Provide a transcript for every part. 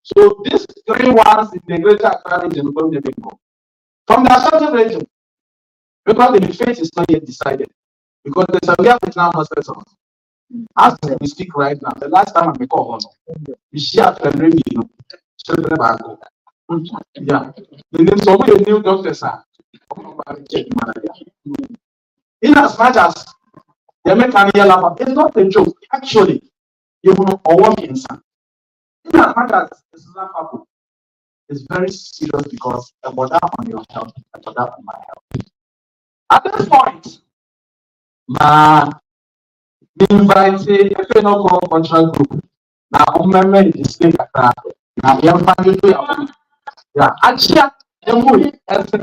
So these three ones in the greater Accra region from the people. From the Ashanti region, because the fate is not yet decided. Because there's a gap now hospital. As we speak right now, the last time I call on, we share the review, yeah. The names of the new doctors are in as much as the mechanical it's not a joke. Actually, you know, or one inside. In as much as it's laughable, it's very serious because about that on your health, about that on my health. At this point, we invite a fellow cultural group. Now, remember the state that now we are finding to yeah, actually, the mood as the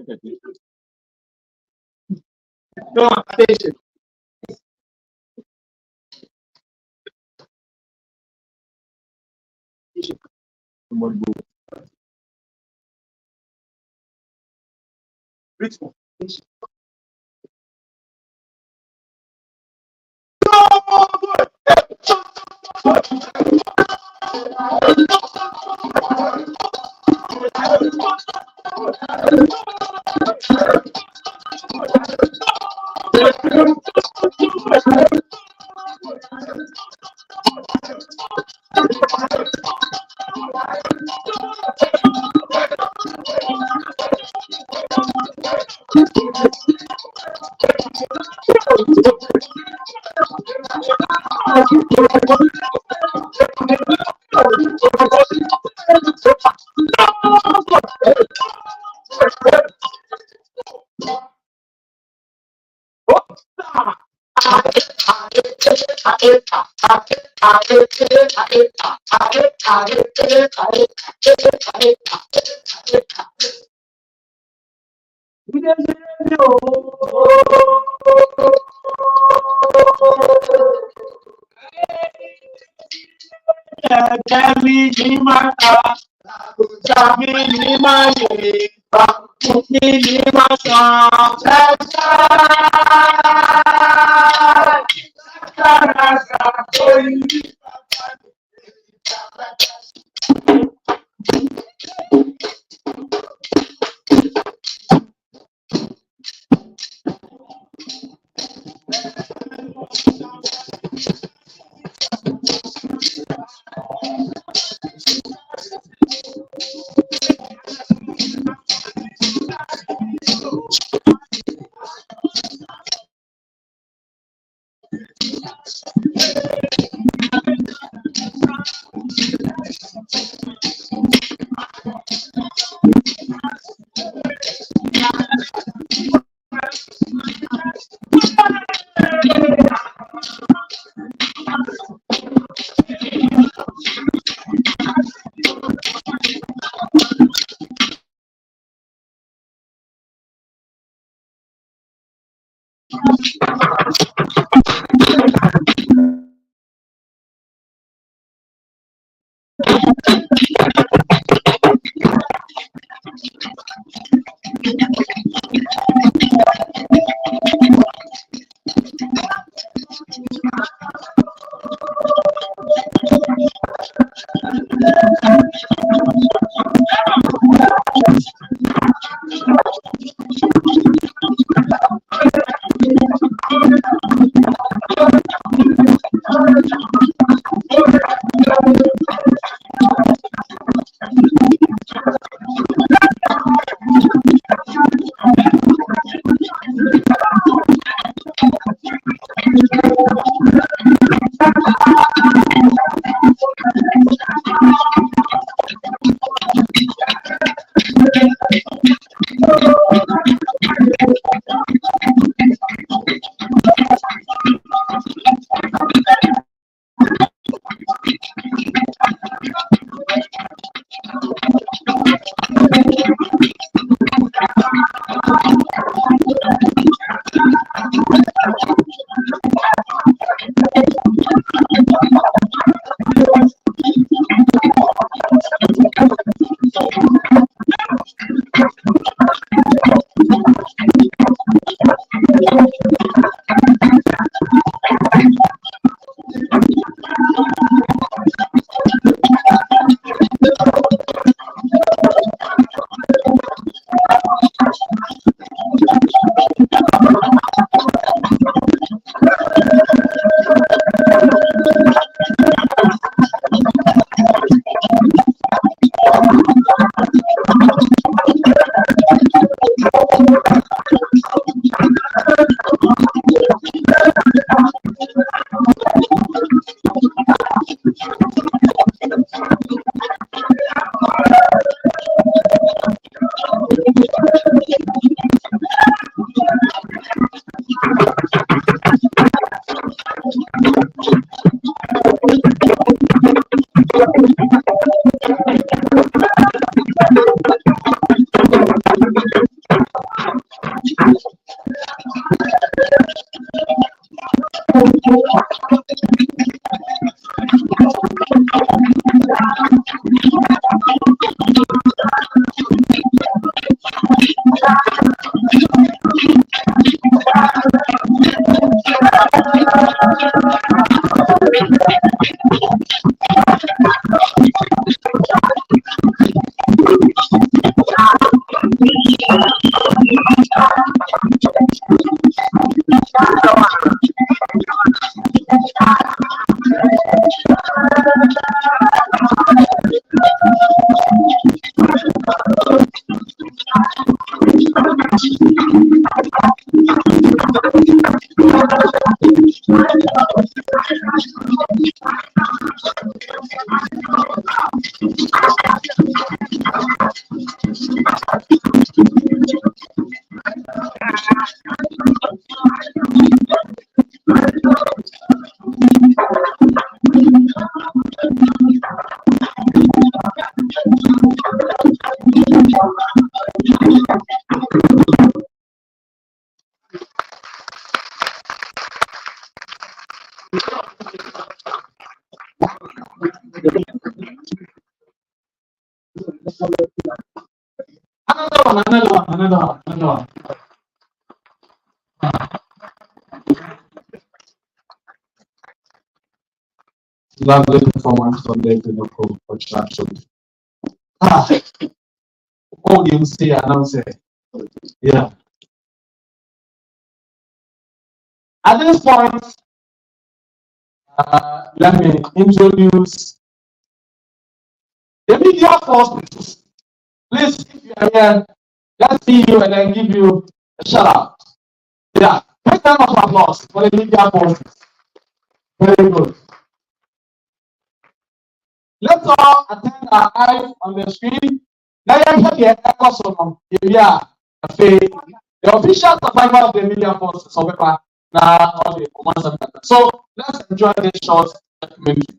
No, attention. Reach more. Another one. Lovely performance from the local construction. What do you say? Announce it. Yeah. At this point, let me introduce the media forces. Please, if you are here, let's see you and then give you a shout out. Yeah. Take round of applause for the media forces. Very good. Let's all attend our eyes on the screen. Now you have the echoes on the official survivor of the media forces of now on the command center. So let's enjoy this short documentary.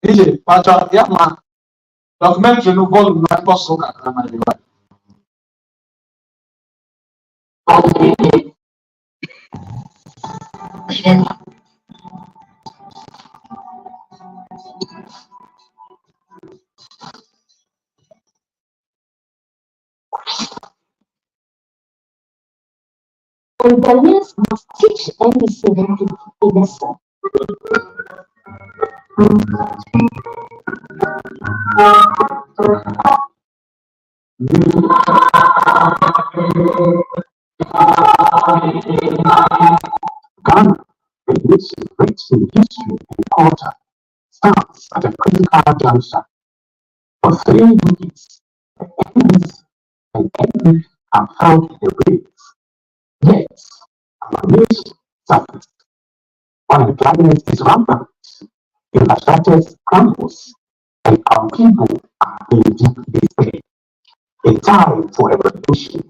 DJ, Pacha, yeah, man. Documentary no volume no echo so kakra na liwa. Organians must teach any student to be a lesson. Ghana, a nation rich in history and culture, stands at a critical juncture. For 3 decades, the enemies and enemies have held the reins. Yet, our nation suffers. Unemployment is rampant, infrastructure crumbles, and our people are in deep despair. A time for a revolution.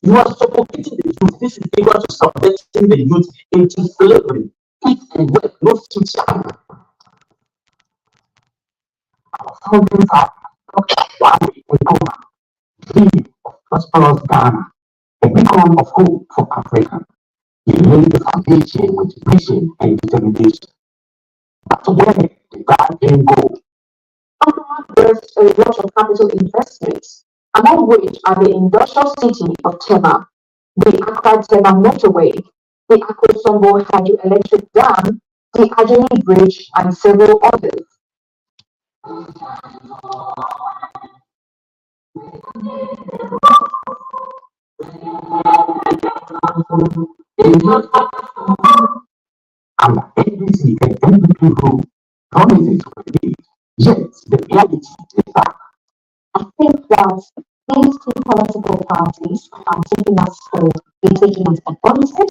You are suffocating the youth. This is equal to subjecting the youth into slavery. Eat and work, no future. Our founding father, Dr. Kwame Nkrumah, dream of prosperous Ghana, a beacon of hope for Africa. He laid the foundation with vision and determination. But where did that then go? There's a lot of capital investments, among which are the industrial city of Tema, the Accra-Tema motorway, the Akosombo hydroelectric dam, the Ajani Bridge, and several others. And NDC and NDP rule promises were made, yet the reality is that I think that these two political parties are taking us for taking us for granted.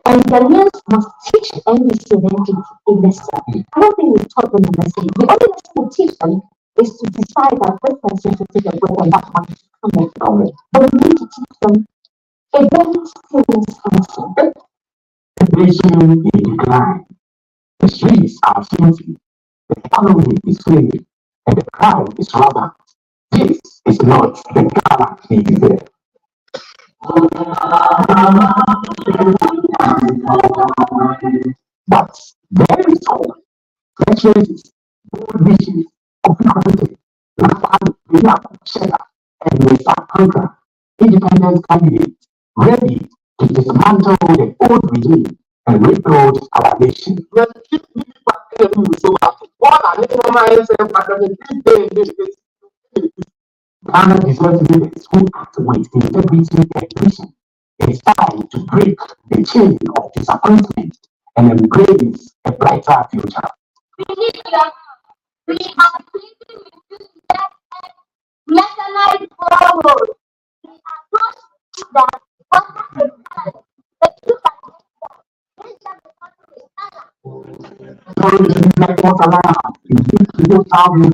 And Ghanaians must teach any student a lesson. I don't think we've taught them a lesson. The only lesson we teach them is to decide that this person should take a break and that one should come and from it. But we need to teach them a very serious answer. The nation is in decline. The streets are filthy. The economy is failing. And the crime is rampant. This is not the Ghana he deserves. But there is hope. Fresh faces, bold wishes, Kofi Koranteng, Nathan Shela, and Mr. Contra, independent candidates, ready to dismantle the old regime and rebuild our nation. Ghana deserves leaders who act with integrity and vision. It's time to break the chain of disappointment and embrace a brighter future. We are pleading with you that nationalize forward. We are those that want to stand, but you can make them. So you like what's around. You don't have me.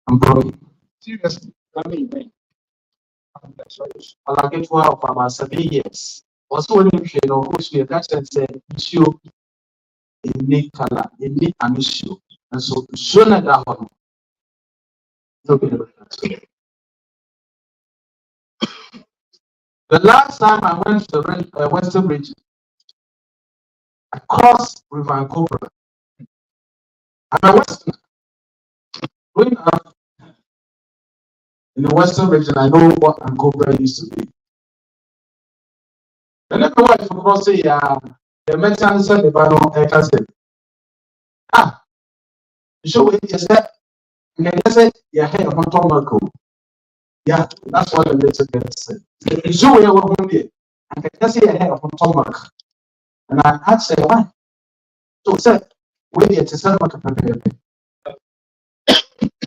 I'm sorry. Seriously, I mean, I get 12 for about 7 years. Also, when you know, who's we that's and say, issue in make color, in make an issue. And so, sooner that one. The last time I went to the Western region, I crossed River and Cobra. I'm a Western. Growing up in the Western region, I know what Ankobra used to be. And everyone from across the mention said the Bible, I said, so it is that, and I said, your head of Tomaco. Yeah, that's what the letter said. So we were one day, and I say a head of Tomac. And I asked her, why? So said, wait, it's a set of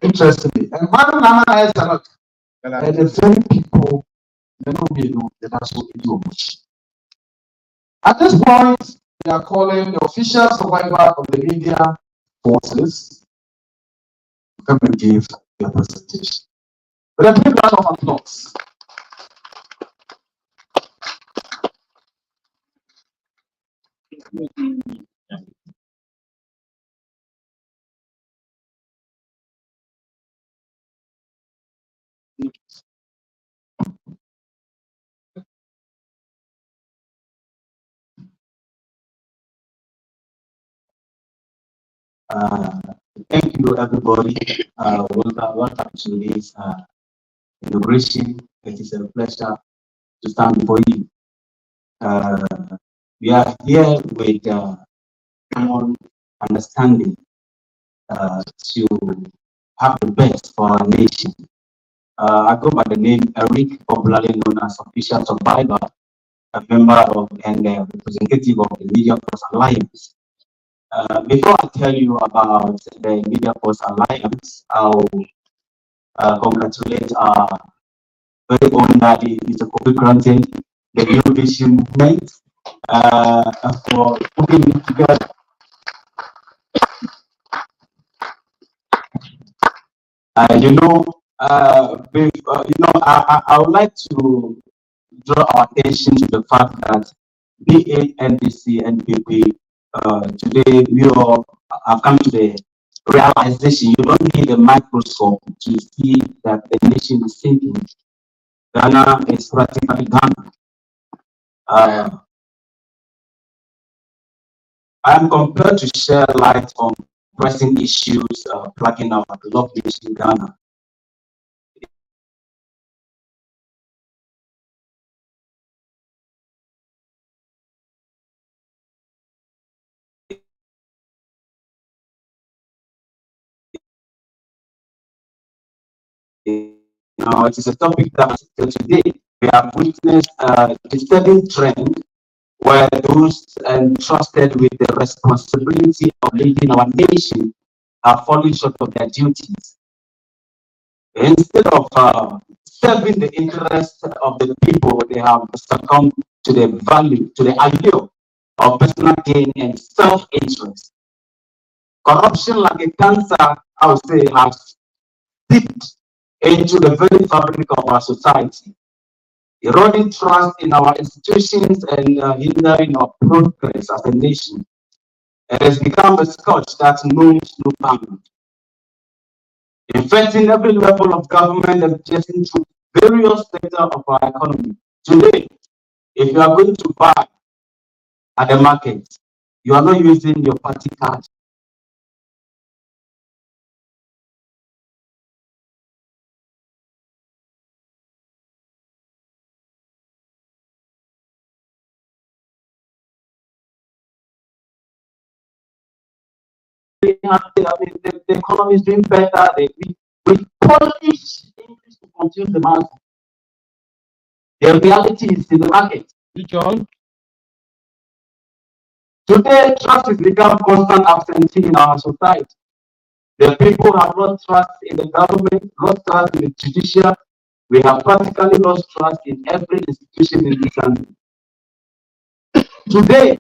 interestingly. And one Nama has a lot. And the very people, they don't be know that that's what we do. At this point, they are calling the official survivor of the media forces to come and give their presentation. But a big round of applause. Thank you, everybody. Welcome to this inauguration. It is a pleasure to stand before you. We are here with common understanding to have the best for our nation. I go by the name Eric, popularly known as Official Survivor, a member of and a representative of the Media Force Alliance. Before I tell you about the Media Force Alliance, I'll congratulate our very own daddy, Mr. Kofi Koranteng, the New Vision Movement, for putting it together. I would like to draw our attention to the fact that BA, NDC, NPP, today we all have come to the realization you don't need a microscope to see that the nation is sinking. Ghana is practically Ghana. I'm compelled to share light on pressing issues plaguing our beloved nation, Ghana. It is a topic that today we have witnessed a disturbing trend where those entrusted with the responsibility of leading our nation are falling short of their duties. Instead of serving the interests of the people, they have succumbed to the value, to the ideal of personal gain and self-interest. Corruption, like a cancer, I would say, has seeped into the very fabric of our society, eroding trust in our institutions and hindering our progress as a nation. It has become a scourge that knows no bounds, affecting every level of government and adjacent to various sectors of our economy. Today, if you are going to buy at the market, you are not using your party card. The economy is doing better. We polish English to confuse the masses. The reality is in the market. John? Today, trust has become constant absentee in our society. The people have lost trust in the government, lost trust in the judiciary. We have practically lost trust in every institution in this country. Today,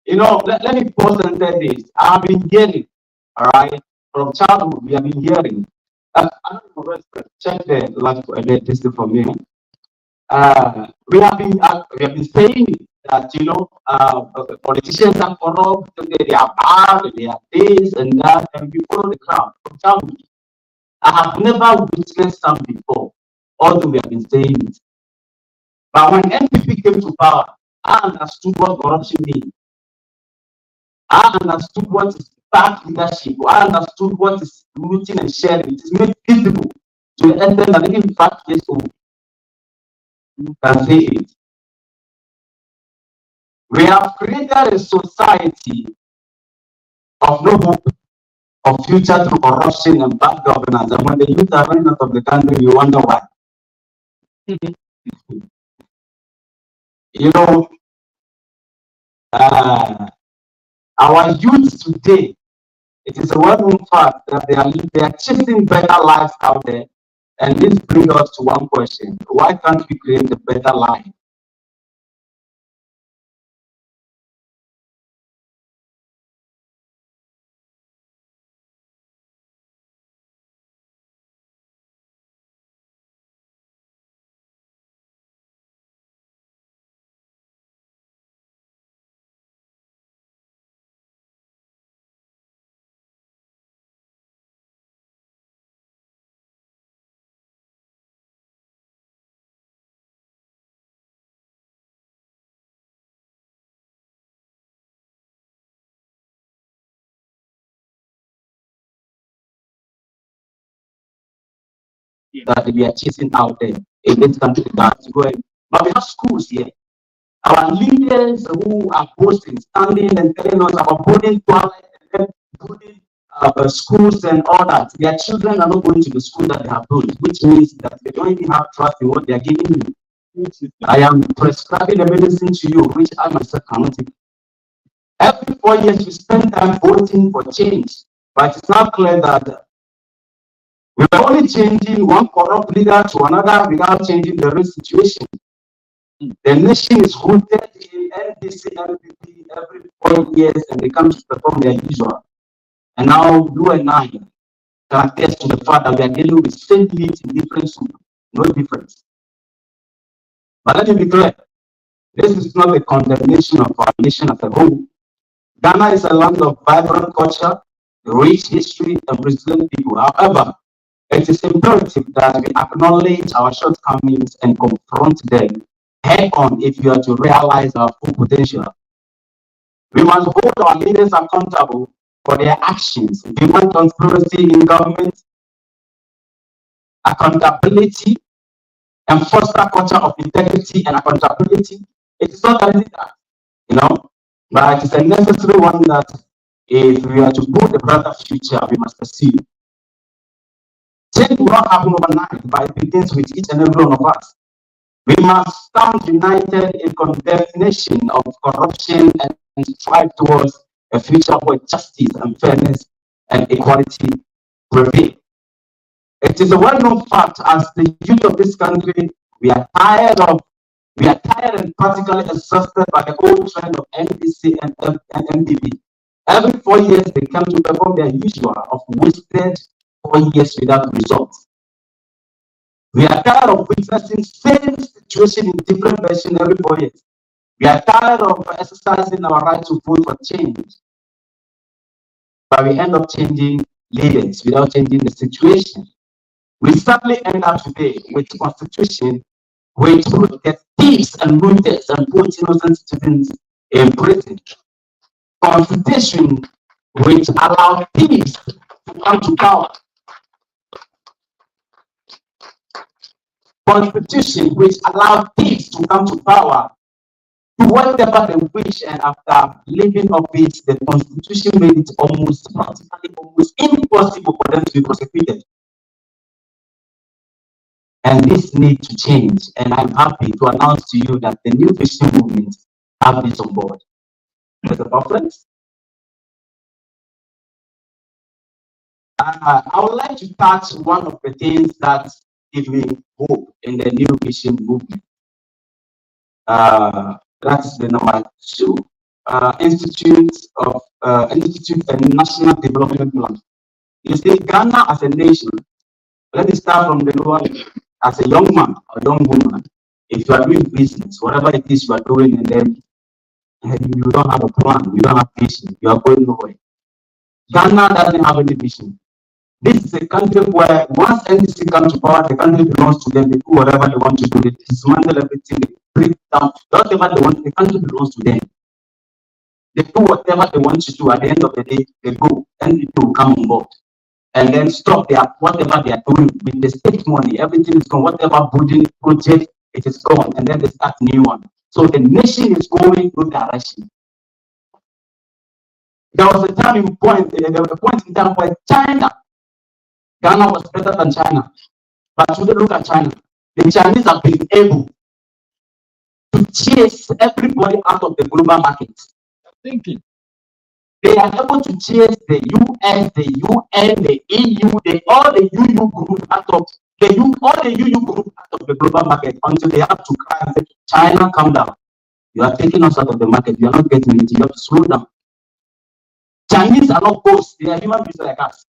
let me pause and say this. I have been hearing, all right, from childhood, we have been hearing. I don't know, check the last this for me. We have been saying that politicians are corrupt, they are bad, they are this and that, and we follow the crowd from childhood. I have never witnessed some before, although we have been saying it. But when NPP came to power, I understood what corruption means. I understood what is bad leadership. I understood what is looting and sharing. It is made visible to the extent that even 5 years old can say it. We have created a society of no hope of future through corruption and bad governance. And when the youth are running out of the country, you wonder why. Our youth today, it is a well-known fact that they are chasing better lives out there. And this brings us to one question: why can't we create a better life? That we are chasing out there in this country that's going. But we have schools here. Our leaders who are posting, standing and telling us about building toilets and building schools and all that. Their children are not going to the school that they have built, which means that they don't even have trust in what they are giving you. I am prescribing a medicine to you, which I myself cannot take. Every 4 years, we spend time voting for change, but it's not clear that we are only changing one corrupt leader to another without changing the real situation. The nation is rooted in NDC, LPP every 4 years, and they come to perform their usual. And now you and I can attest to the fact that we are dealing with same needs in different soup, no difference. But let me be clear, this is not a condemnation of our nation as a whole. Ghana is a land of vibrant culture, rich history, and resilient people. However, it is imperative that we acknowledge our shortcomings and confront them head on if we are to realize our full potential. We must hold our leaders accountable for their actions, demand transparency in government, accountability, and foster culture of integrity and accountability. It is not only that, but it is a necessary one that if we are to build a brighter future, we must pursue. Change will not happen overnight, but it begins with each and every one of us. We must stand united in condemnation of corruption and strive towards a future where justice and fairness and equality prevail. It is a well-known fact as the youth of this country, we are tired and practically exhausted by the old trend of NDC and MDB. Every 4 years, they come to perform their usual of wasted 4 years without results. We are tired of witnessing same situation in different versions every 4 years. We are tired of exercising our right to vote for change, but we end up changing leaders without changing the situation. We sadly end up today with a constitution which will get thieves and looters and put innocent citizens in prison. Constitution which allow thieves to come to power. Constitution which allow thieves to come to power, do whatever they wish, and after leaving office, the constitution made it almost practically almost impossible for them to be prosecuted. And this needs to change. And I'm happy to announce to you that the new Christian movement have this on board. Mr. Buffett, I would like to touch one of the things that give me hope in the new Christian movement. That's the number 2, Institute and National Development Plan. You see, Ghana as a nation, let me start from the lower. As a young man or young woman, if you are doing business, whatever it is you are doing, and then you don't have a plan, you don't have vision, you are going nowhere. Ghana doesn't have any vision. This is a country where once NDC comes to power, the country belongs to them. They do whatever they want to do. They dismantle everything. They break down whatever they want. The country belongs to them. They do whatever they want to do. At the end of the day, they go and people will come on board and then stop whatever they are doing with the state money. Everything is gone. Whatever building project, it is gone, and then they start new one. So the nation is going no direction. There was a point in time where Ghana was better than China. But today, look at China. The Chinese have been able to chase everybody out of the global market. Thinking. They are able to chase the US, the UN, the EU, all the UU group out of the global market until they have to cry and say, China, calm down. You are taking us out of the market. You are not getting it. You have to slow down. Chinese are not ghosts. They are human beings like us.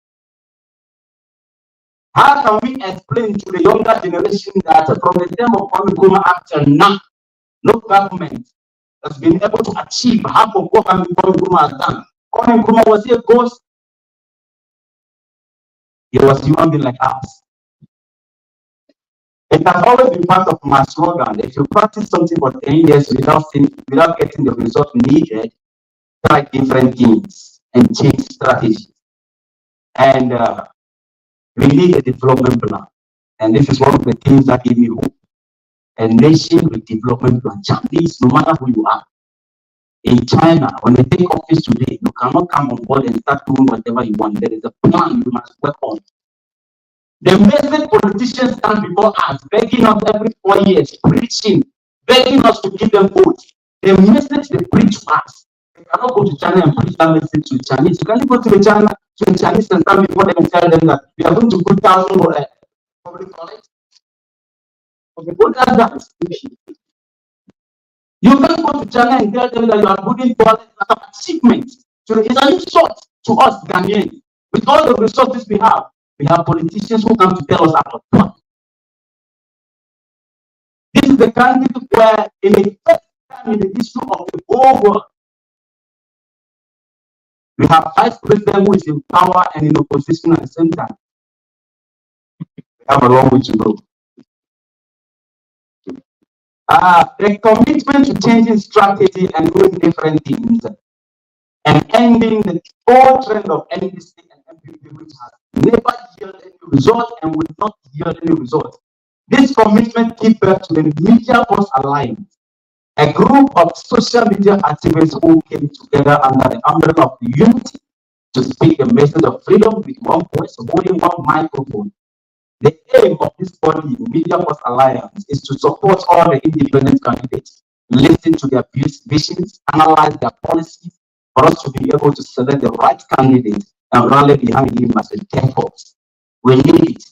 How can we explain to the younger generation that from the time of Kwame Nkrumah Act till now, no government has been able to achieve half of what Kwame Nkrumah has done? Kwame Nkrumah was a ghost. He was human being like us. It has always been part of my slogan. If you practice something for 10 years without getting the result needed, try different things and change strategy. And we need a development plan. And this is one of the things that give me hope. A nation with development plan. Chinese, no matter who you are. In China, when they take office today, you cannot come on board and start doing whatever you want. There is a plan you must work on. The message politicians stand before us, begging us every 4 years, preaching, begging us to give them votes. The message they preach to us. You cannot go to China and preach that message to the Chinese. You can't go to the Chinese and stand before them and tell them that we are going to put down public college. What does that? You can't go to China and tell them that you are putting toilets as an achievement. So it's an insult to us Ghanaians. With all the resources we have politicians who come to tell us about what. This is the country where in the first time in the history of the whole world, we have vice president who is in power and in opposition at the same time. We have a long way to go. The commitment to changing strategy and doing different things and ending the old trend of NDC and MPP, which has never yielded any result and will not yield any result. This commitment gives birth to the Media Force Alliance, a group of social media activists who came together under the umbrella of unity to speak a message of freedom with one voice, holding one microphone. The aim of this body, Media Force Alliance, is to support all the independent candidates, listen to their visions, analyze their policies, for us to be able to select the right candidate and rally behind him as a dead horse. We need it.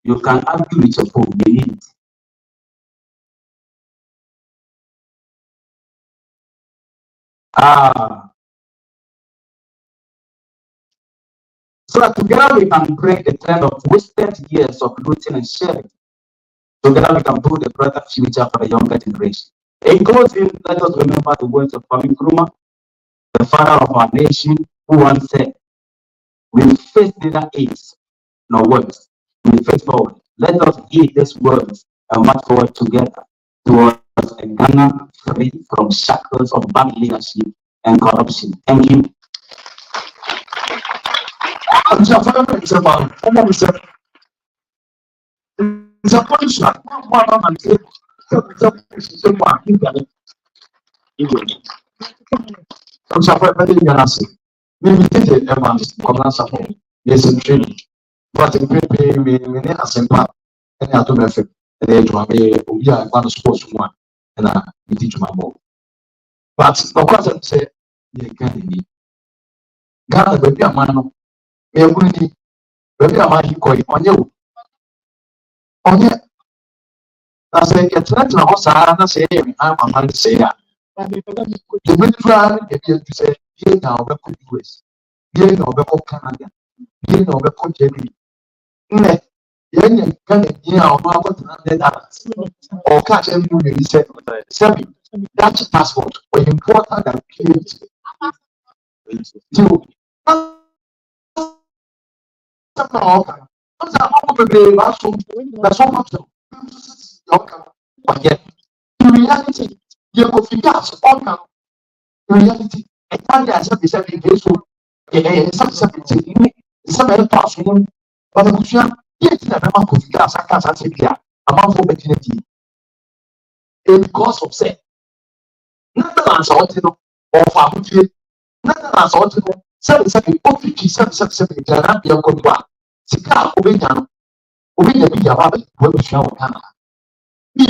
You can argue with your phone, they need it. So that together we can break the trend of wasted years of looting and sharing. Together we can build a brighter future for the younger generation. In closing, let us remember the words of Kwame Nkrumah, the father of our nation, who once said, "We face neither east nor west. We face forward. Let us heed these words and march forward together towards a Ghana free from shackles of bad leadership and corruption." Thank you. But of course, I'm saying, Ghana, baby, a man, baby, a man, on you. I say, it's not a house, I say, I'm a man to say, the winter, if you say, here now, we could do this. Here now, we could Canada. Here now, we could Jerry. Yen can hear our $100 or catch every movie. He said, "Seven, Dutch passport were important than PhD." In reality, you could figure out reality. I can't get 77 days old. Some but the question, yet never could figure out amount for opportunity. Because of say, nothing as ordinary or fabricated, nothing as ordinary. 77, 77, Janabia Koba, Sika, Obedian, Obedian, where we shall come. Be a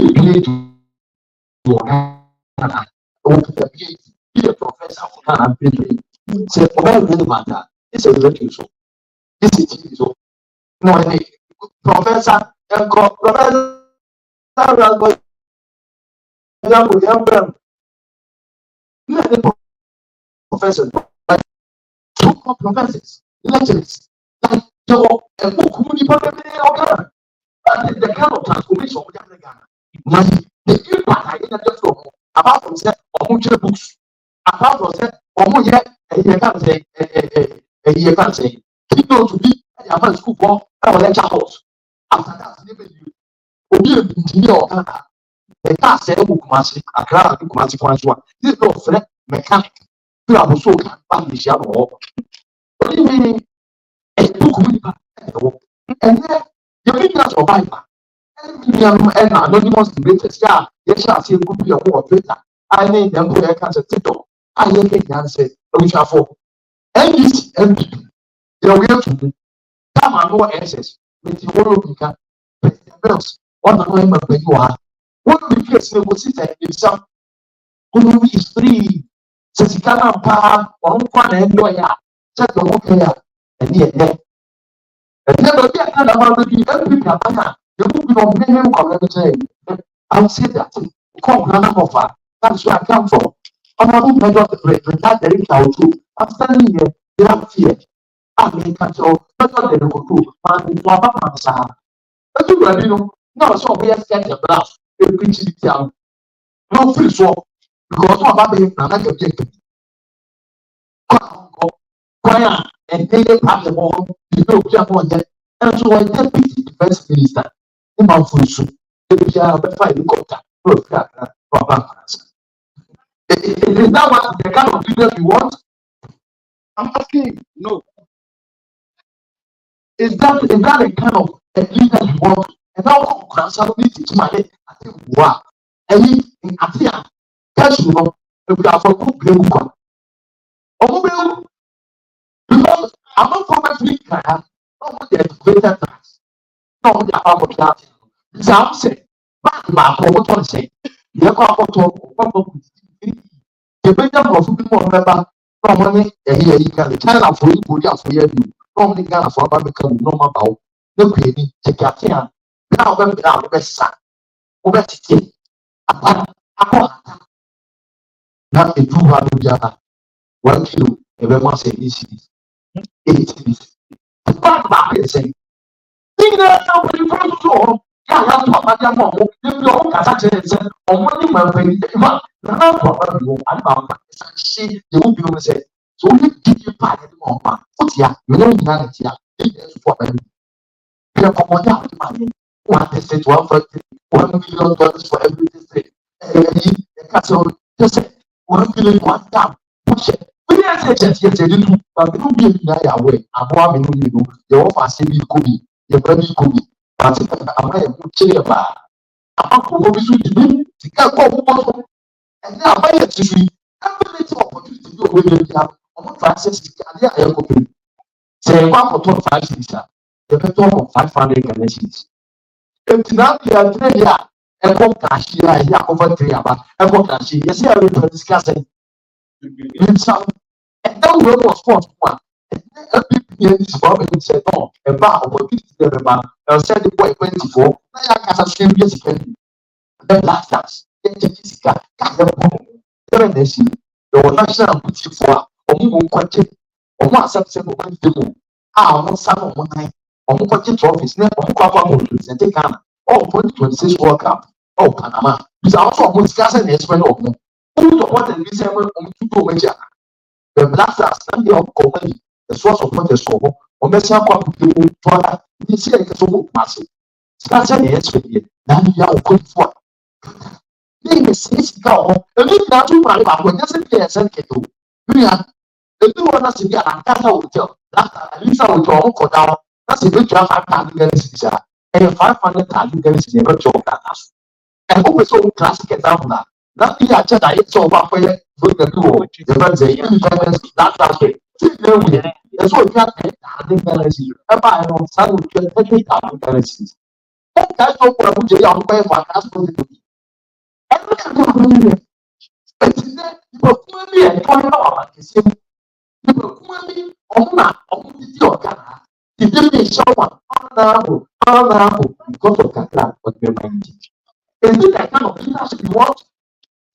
be a professor for Ghana. Say, oh, really matter. It's a relative. This is so. No, professor, professor, professors, like two professors, lecturers, like the kind of transformation we have in Ghana. The impact I get from apart from say books, apart from say you can say keep on to be at school for our lecture house. After that, you engineer or Ghana. The car said, "Kumasi, a crowd of Kumasi Kwanzua." This is not friend mechanic. You have also can publish your work. What do you mean? A book and then you mean that survivor. And anonymous debaters, yeah, yes, I see a good be a war later. I need them to cancer title. I ain't the answer, which are for. And this MP, you're real to me. Come on, no answers. With the world become President Bells. One of them, you are. What we face will sit himself. Who is free? Says he cannot power or one lawyer. Check the work here. And yet, and never be a kind of every Ghana. The book of many community. I'll say that. Come, Ghana offer. That's where I come from. I'm a woman of the bread, but that there is how to. I'm standing here, they have fear. I mean, control, not what they go to. Man, it's what I'm saying. But you know, no, so we are scared of blast. They preach it down. No free swap. Because what about being an academic? Choir and they have the ball, you know, jump on that. And so I deputy defense minister in my full suit. If you have a fight, you got that. Is that what the kind of leader you want? I'm asking, no. Is that the kind of leader you want? And now, responsibility to my head. I think, wow. And in Atia, that's you know, if we are for good, because I'm not probably not the educated class, not the about that. Some say, but my promoter say, you're going to the better of people remember from money, and here you can China for you, for you, normally Ghana for become normal. no query, take your care. Now, when we are the best son, over to now a 200 yard, 1 kilo, everyone say easy. 8 cities. The fact about it saying, think that when you first saw, yeah, that's what my young mom, you know, as I said, on one man, she, the woman will say, so we give you part of the moment. Put here, you know, humanity, for them. We are common out money. One district, $1 million for every district. So just say, 1 billion, 1 down. Push it. We are saying, yes, they do, but we don't be in our way. I'm one million, you offer saving Kobe, your baby Kobe. But I'm a good chair bar. I'm going to be to get one. And now, by it, you see, every little opportunity to go with you. I'm Francis, I am cooking. Say, 1 for 5 cities, the better of 500 connections. And now, you are 3 years. And what cash here over 3 hours. And what cash here, yes, I will discuss it. And then we was forced one. And this government said, no, about opportunity about said the boy 24. Now I can say, yes, again. Then last us, then Jessica, the national put for a woman question, or one subset of one demo. One son of 1 night, or watching trophies, never and take on. 2026 World Cup. Panama. Because also discussing this when of who don't want to listen to go major. The black stars stand there company, the source of what is so. Or Messia people for that. This year is so massive. Discussing the experience. Now you are good for. Then the six go. And if not to my back when doesn't get sent to. We are the two ones to get a casa hotel. That Lisa will draw for down. That's a good job. I'm going to and 500,000 girls never joke at us. And who was so classic example? Not the actual diet so about where with the two, the friends, the independence, that's it. That's what you can't pay 100 currency. And by on some would get 30,000 currencies. That's what we do on pay for transport. Every but today, you were fully and 20 hours. You were fully on your car. You didn't show one. Because of that, but you're mind. Is it that kind of leadership you want?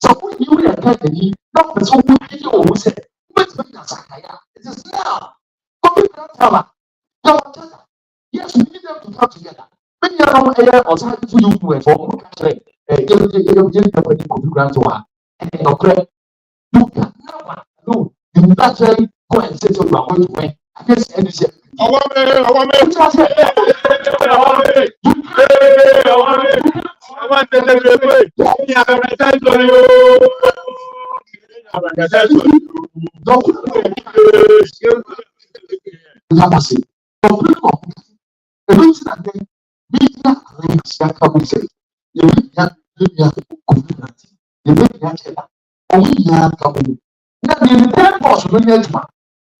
So when you are getting not the so good you always say, what's the Sakaya? It is now. Yes, we need them to come together. When you're not here or something to you to for and you can never know. You naturally go and say so you are going to win against any set.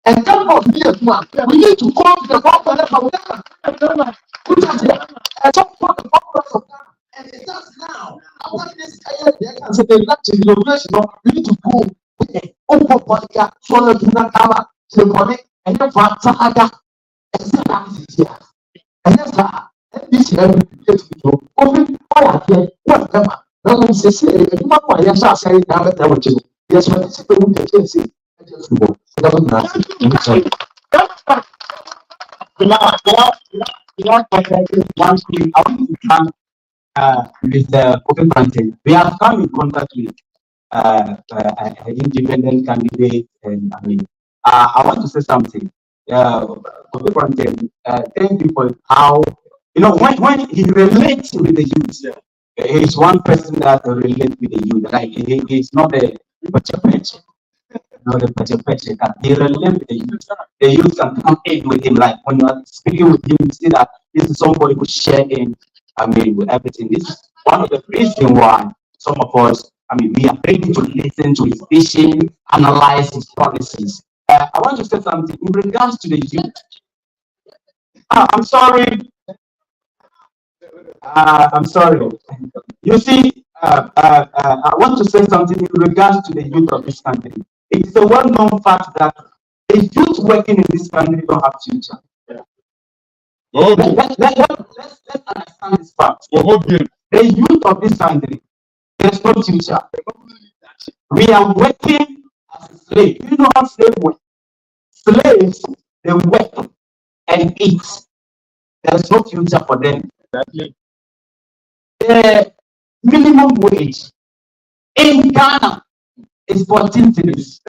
And that was me as well. We need to call to the government from Ghana. And talk about the government from Ghana. And it does now. After this we need to go. Over Bodika, swallow to the cover, to the body, and then for Sahaga. And that's that. This year, we get to go. Open all here, whatever. Now, we say, you might want to say, yes, what is people who can say. I want to come with Koranteng. We have come in contact with an independent candidate, and I want to say something. Koranteng, thank you for how when he relates with the youth. He's one person that relates with the youth. Like he's not a patch. Not a patch. He relates with the youth. The youth can come in with him. Like when you're speaking with him, you see that this is somebody who's sharing. With everything. This is one of the reasons why some of us, we are ready to listen to his vision, analyze his policies. I want to say something in regards to the youth. I'm sorry. I'm sorry. You see, I want to say something in regards to the youth of this country. It's a well-known fact that the youth working in this country don't have future. Let's understand this fact. The youth of this country, there's no future. We are working as a slave. You know how slaves work? Slaves, they work and eat. There's no future for them. The minimum wage in Ghana is 14 cities.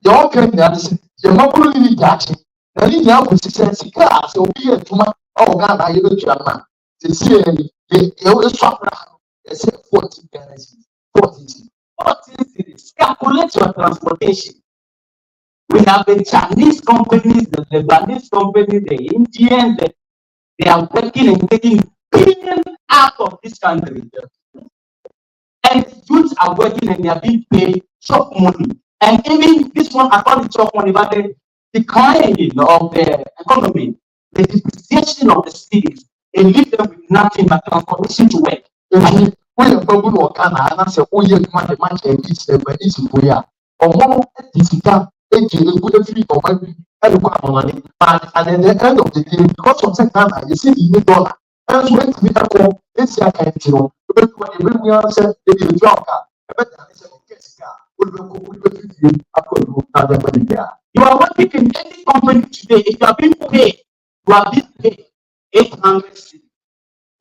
Y'all can dance. You're not really touching. Now, you have to say, class, or be a tuma. Oh, God, I look at man. They say, they always swap around. They say 40 pennies. 40. 14 cities. Calculate your transportation. We have the Chinese companies, the Lebanese companies, the Indians, they are working and taking billions out of this country. And the youths are working and they are being paid chop money. And even this one, I call it chop money, but the declining of the economy, the depreciation of the cities, they leave them with nothing but transportation to work. We are probably or can answer, oh, yeah, my match and it's the way it's for ya. Or more, it's a good free or money. And at the end of the day, because of that, you see, you need dollar. And so it's a call, it's a kind of, when we answer, they give a job. You are working in any company today. If you are being paid, you are being paid 800 cities.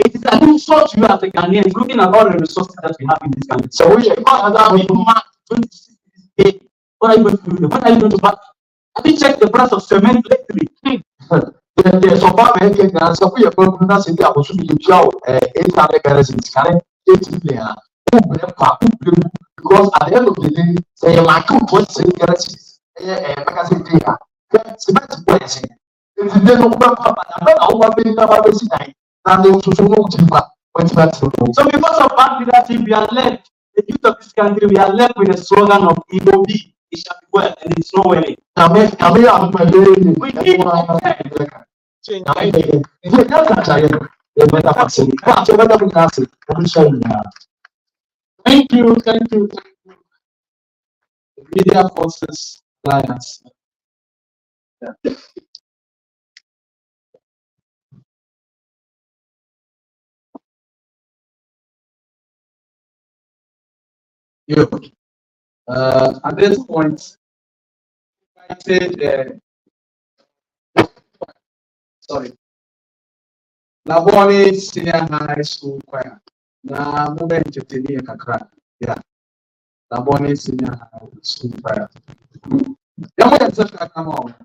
It is an insult to you as a Ghanaian looking at all the resources that we have in this country. So we are going to mark 26 days. What are you going to do? What are you going to buy? Have you checked the price of cement lately? There's a part of it now, so we are going to say that we should be show 800 currency in Sky, 18 there. Because at the end of the day, say like 2.6 currencies. Because it's cement price. If you don't know what I'm and they also know so because of bad leadership, we are left, the youth of this country, we are left with a slogan of Igbo B, it shall be well, and it's not well. Thank you. Media Forces Alliance. Yeah. Good. At this point, I said, Labone Senior High School Choir. Na movement to the Kakra. Yeah. Labone Senior High School Choir. Come on.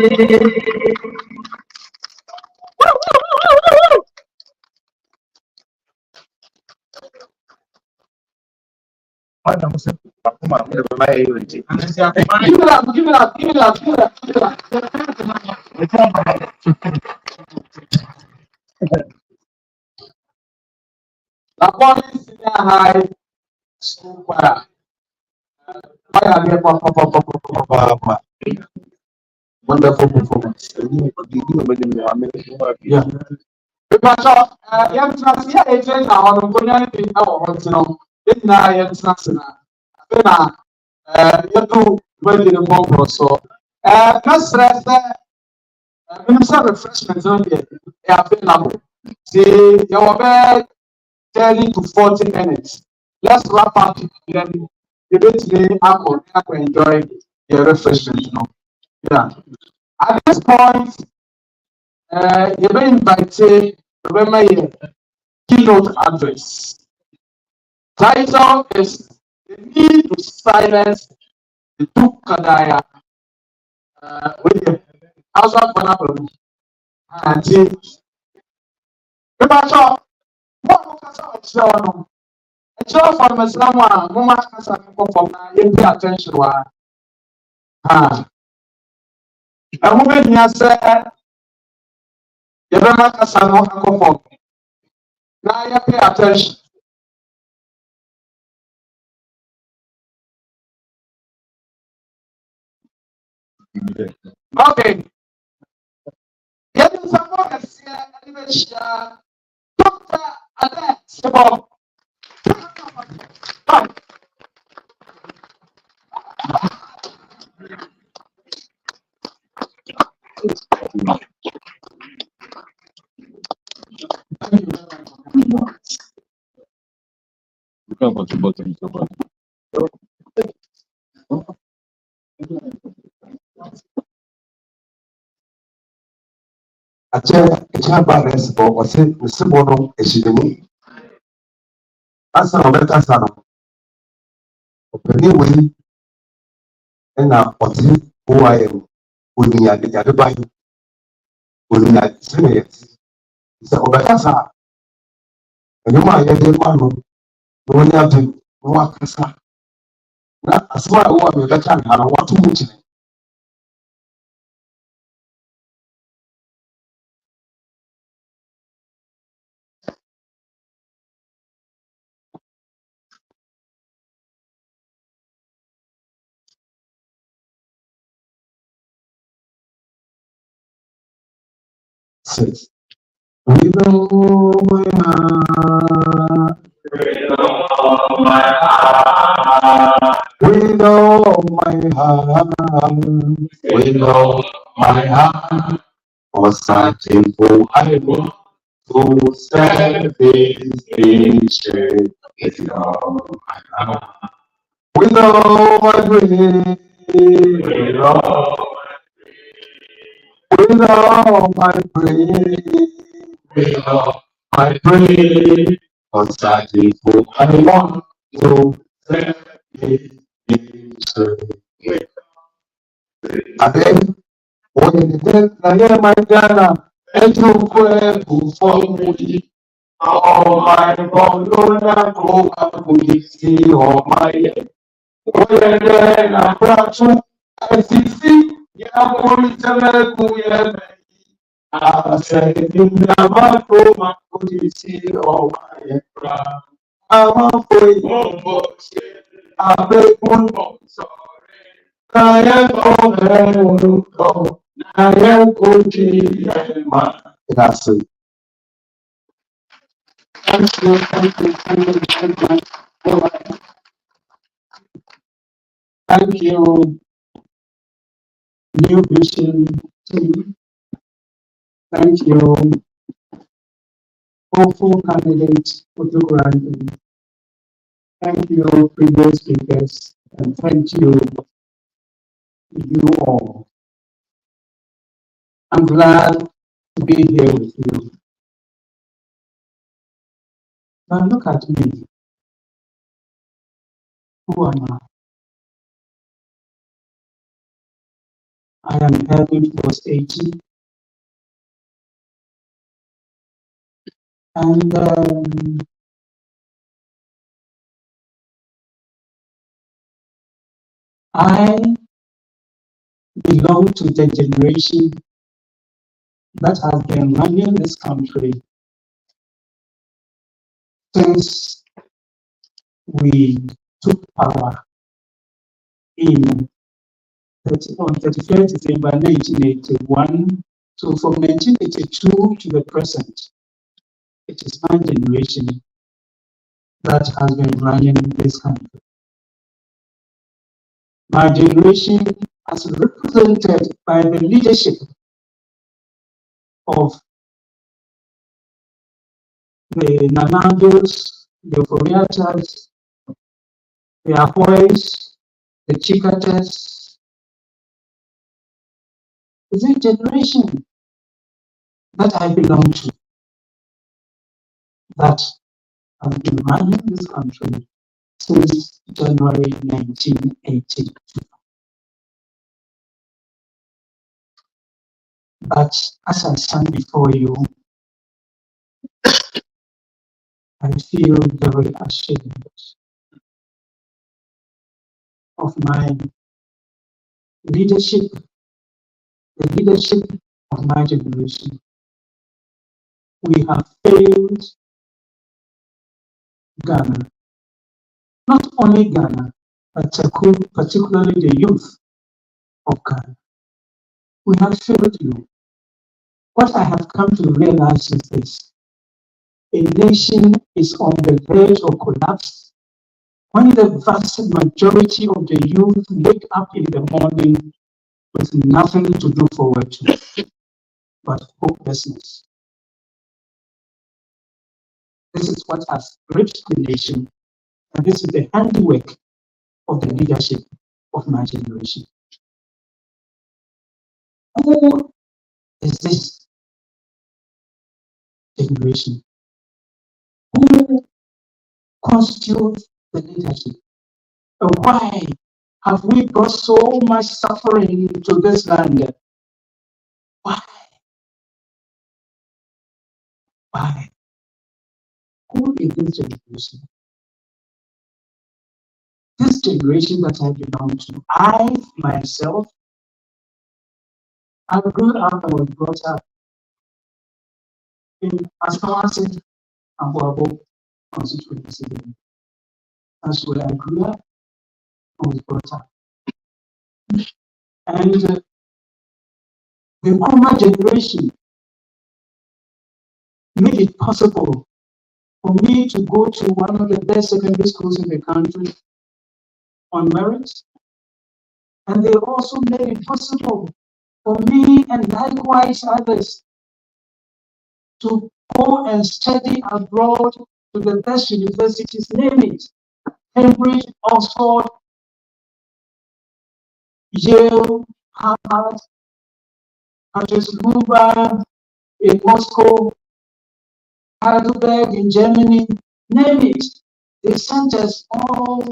Give it up. Laponi Senior High School Choir. Wonderful performance. Yeah. Because young trans here agent now on community now you know in na young trans na you do when you more so no stress minister refreshments on there available see your bed 30 to 40 minutes. Let's wrap up then you basically enjoy your refreshment, you know. Yeah. At this point, you may invite remember your keynote address. Title is The Need to Silence the Tukadaya with the House of Panapolo. And what it's all from Islam, Mama Kasa from pay attention. A woman here said, you better Kasa no come. Now you pay attention. Okay. Yes, someone has said, Doctor Alex, Akyɛ balance bɔ ɔsɛ osibɔ no ehyia mu asa ɔbɛkasa no ɔpɛni wei ɛna ɔte OIM onyiyade ban onyiyade sɛnɛ yɛ ti sɛ ɔbɛkasa ɛnyɛm a yɛde ma no na wɔnyɛ ade na wakasa na asɛm a ɛwɔ a mɛbɛka ne ha no wato mu kyerɛ. Says, with all my heart, with all my heart, with all my heart, for searching for I want to serve this nation with all my heart, with all my brain, with all my praise, with all my praise, for searching for I want to serve this nation with. And then, when the death I hear my Ghana, and you go for me, all my Bologna go up with see all my when I brought you, I see, yeah, I'm going I said, you never go my see all my I'm a boy, I beg one more. I am going I am going That's it. Thank you. Thank you, New Vision team. Thank you, hopeful candidates for the Koranteng. Thank you, previous speakers, and thank you all. I'm glad to be here with you. Now look at me. Who am I? I am having verse 18. And I belong to the generation that has been running this country since we took power in on 31st December 1981. So from 1982 to the present, it is my generation that has been running this country. My generation, as represented by the leadership of the Nanandos, the Foriatas, the Ahoys, the Chikatas, is a generation that I belong to, that has been running this country since January 1982. But as I stand before you, I feel very ashamed of my leadership, the leadership of my generation. We have failed Ghana, not only Ghana, but particularly the youth of Ghana. We have failed you. What I have come to realize is this: a nation is on the verge of collapse when the vast majority of the youth wake up in the morning with nothing to look forward to but hopelessness. This is what has gripped the nation, and this is the handiwork of the leadership of my generation. Who is this generation? Who constitutes the leadership? And why have we brought so much suffering to this land? Why? Why? Who is this generation? This generation that I belong to, I myself, I grew up and was brought up in Asawasi and Boabo constituency. That's where I grew up and was brought up. And the Nkrumah generation made it possible for me to go to one of the best secondary schools in the country on merit. And they also made it possible for me and likewise others to go and study abroad to the best universities, name it: Cambridge, Oxford, Yale, Harvard, Luba in Moscow, Heidelberg in Germany, name it. They sent us all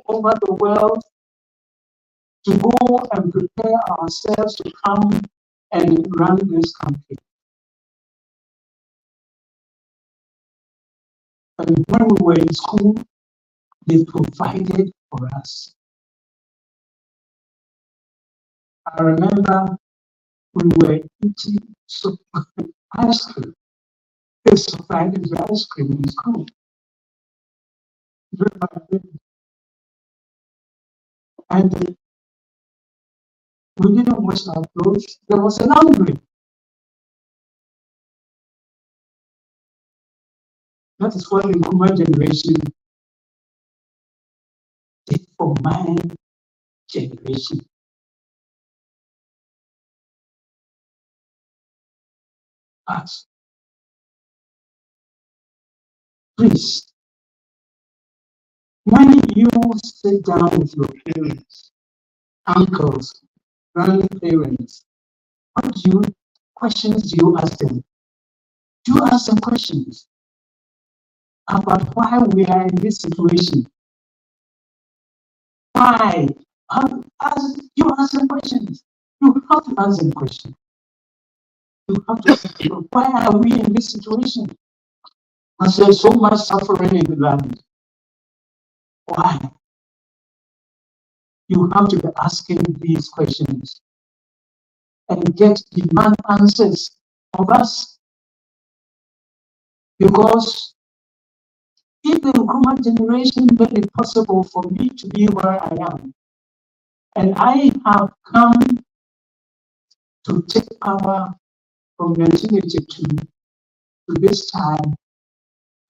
over the world to go and prepare ourselves to come and run this country. And when we were in school, they provided for us. I remember we were eating ice cream. They supplied us with ice cream in school. And we didn't wash our clothes. There was a laundry. That is what the Nkrumah generation did for my generation. But please, when you sit down with your parents, uncles, grandparents, questions do you ask them? Do you ask them questions about why we are in this situation? Why? You ask them questions. You have to answer the question. You have to ask, why are we in this situation? And there's so much suffering in the land. Why? You have to be asking these questions and demand answers of us. Because if the Nkrumah generation made it possible for me to be where I am, and I have come to take power from 1982 to this time,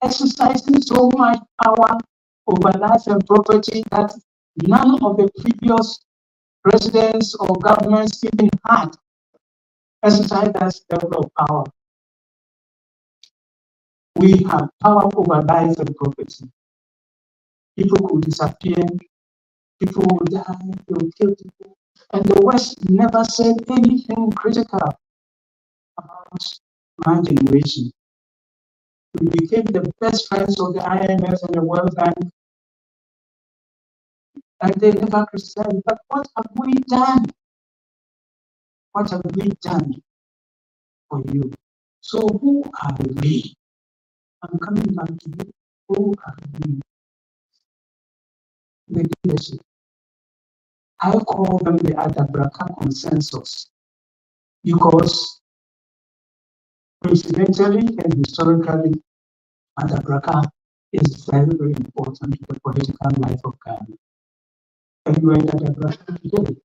exercising so much power over life and property that none of the previous presidents or governments even had exercised that level of power. We have power over life and property. People could disappear, people will die, they will kill people. And the West never said anything critical about my generation. We became the best friends of the IMF and the World Bank, and they never criticized. But what have we done? What have we done for you? So who are we? I'm coming back to you. Who are we? The leadership. I call them the Adabraka consensus because coincidentally and historically, Adabraka is very, very important to the political life of Ghana. And we're in Adabraka today.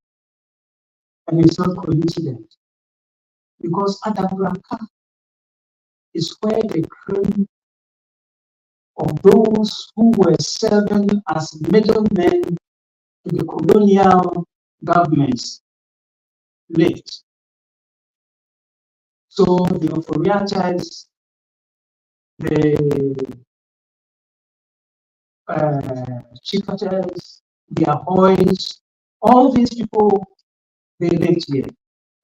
And it's not coincident because Adabraka is where the cream of those who were serving as middlemen to the colonial governments lived. So the Oforiatas, the Chikatas, the Ahoys, all these people, they lived here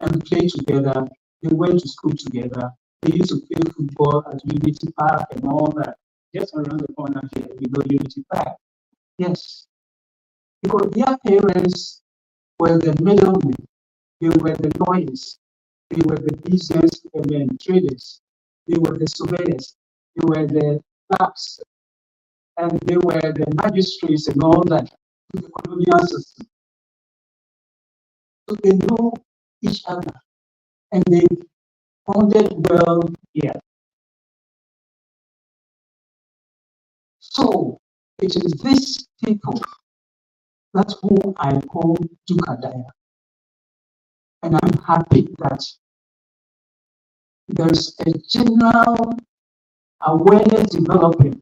and played together. They went to school together. They used to play football at Unity Park and all that. Just around the corner here, we know Unity Park. Yes, because their parents were the middlemen. They were the lawyers. They were the businessmen, traders. They were the surveyors. They were the clerks. And they were the magistrates and all that to the colonial system. So they know each other and they bonded well here. So it is these people that who I call Dukadaya. And I'm happy that there's a general awareness developing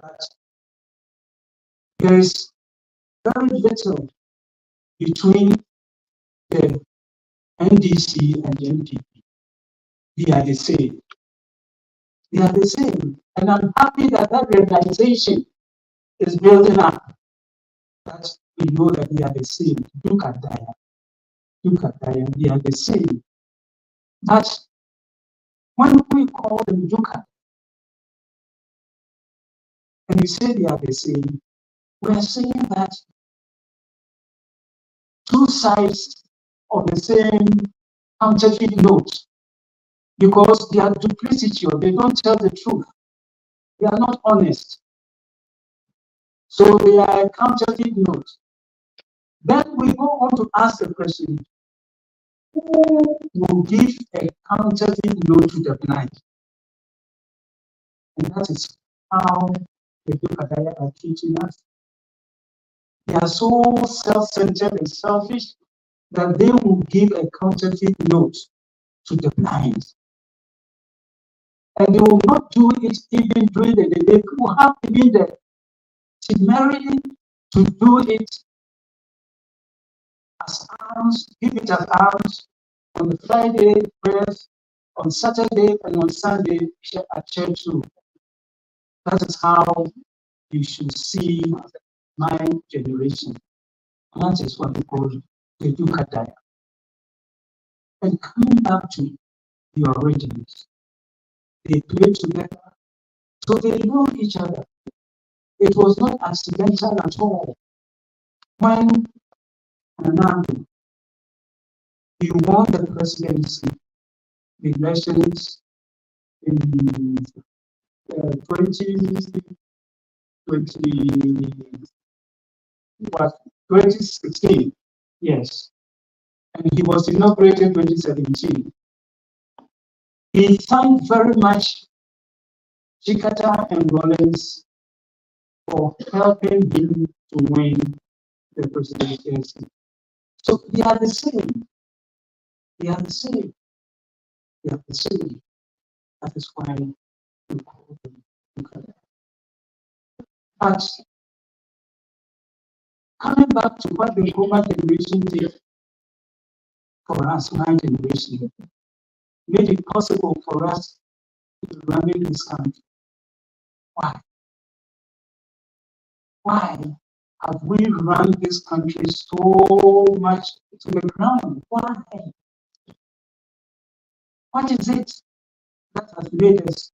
that there is very little between the NDC and the NPP. They are the same. They are the same. And I'm happy that that realization is building up. That we know that they are the same. Look at that. They are the same. But when we call them Duka, and we say they are the same, we are saying that two sides of the same counterfeit note, because they are duplicity or they don't tell the truth. They are not honest. So they are a counterfeit note. Then we go on to ask the question, who will give a counterfeit note to the blind? And that is how the Dukadaya are teaching us. They are so self-centered and selfish that they will give a counterfeit note to the blind. And they will not do it even during the day. They will have even the temerity to do it as arms, give it as arms on the Friday prayers, on Saturday and on Sunday at church too. That is how you should see my generation. That is what we call the Dukadaya. And coming back to the origins, they play together, so they know each other. It was not accidental at all when Anandi he won the presidency, the elections in 2016, yes. And he was inaugurated in 2017. He thanked very much Chikata and Rollins for helping him to win the presidency. So they are the same. They are the same. They are the same. That is why we call them together. But coming back to what the Roma generation did for us, my generation, made it possible for us to run in this country. Why? Why have we run this country so much to the ground? Why? What is it that has made us?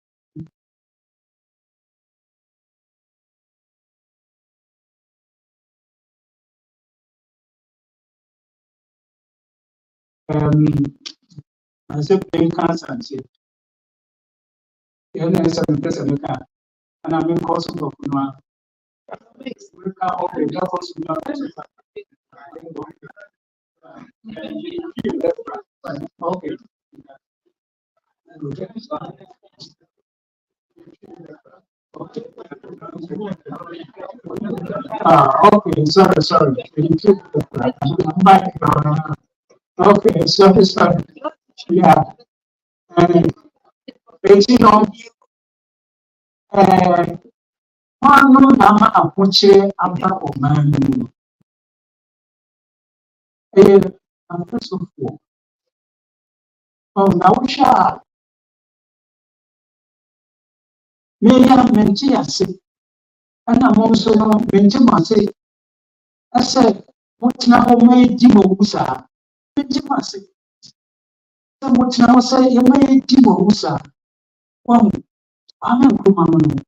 I say playing cancer and say, and I'm in course of okay, that was okay. Okay, sorry. Okay, sorry. Yeah. And you know, one nama apoche aba omanu. And first of all, now me ya menti ase. And I'm also menti mase. I said, what now may Jimo Usa? Menti mase. What now say you may Jimo Usa? One, I'm a woman.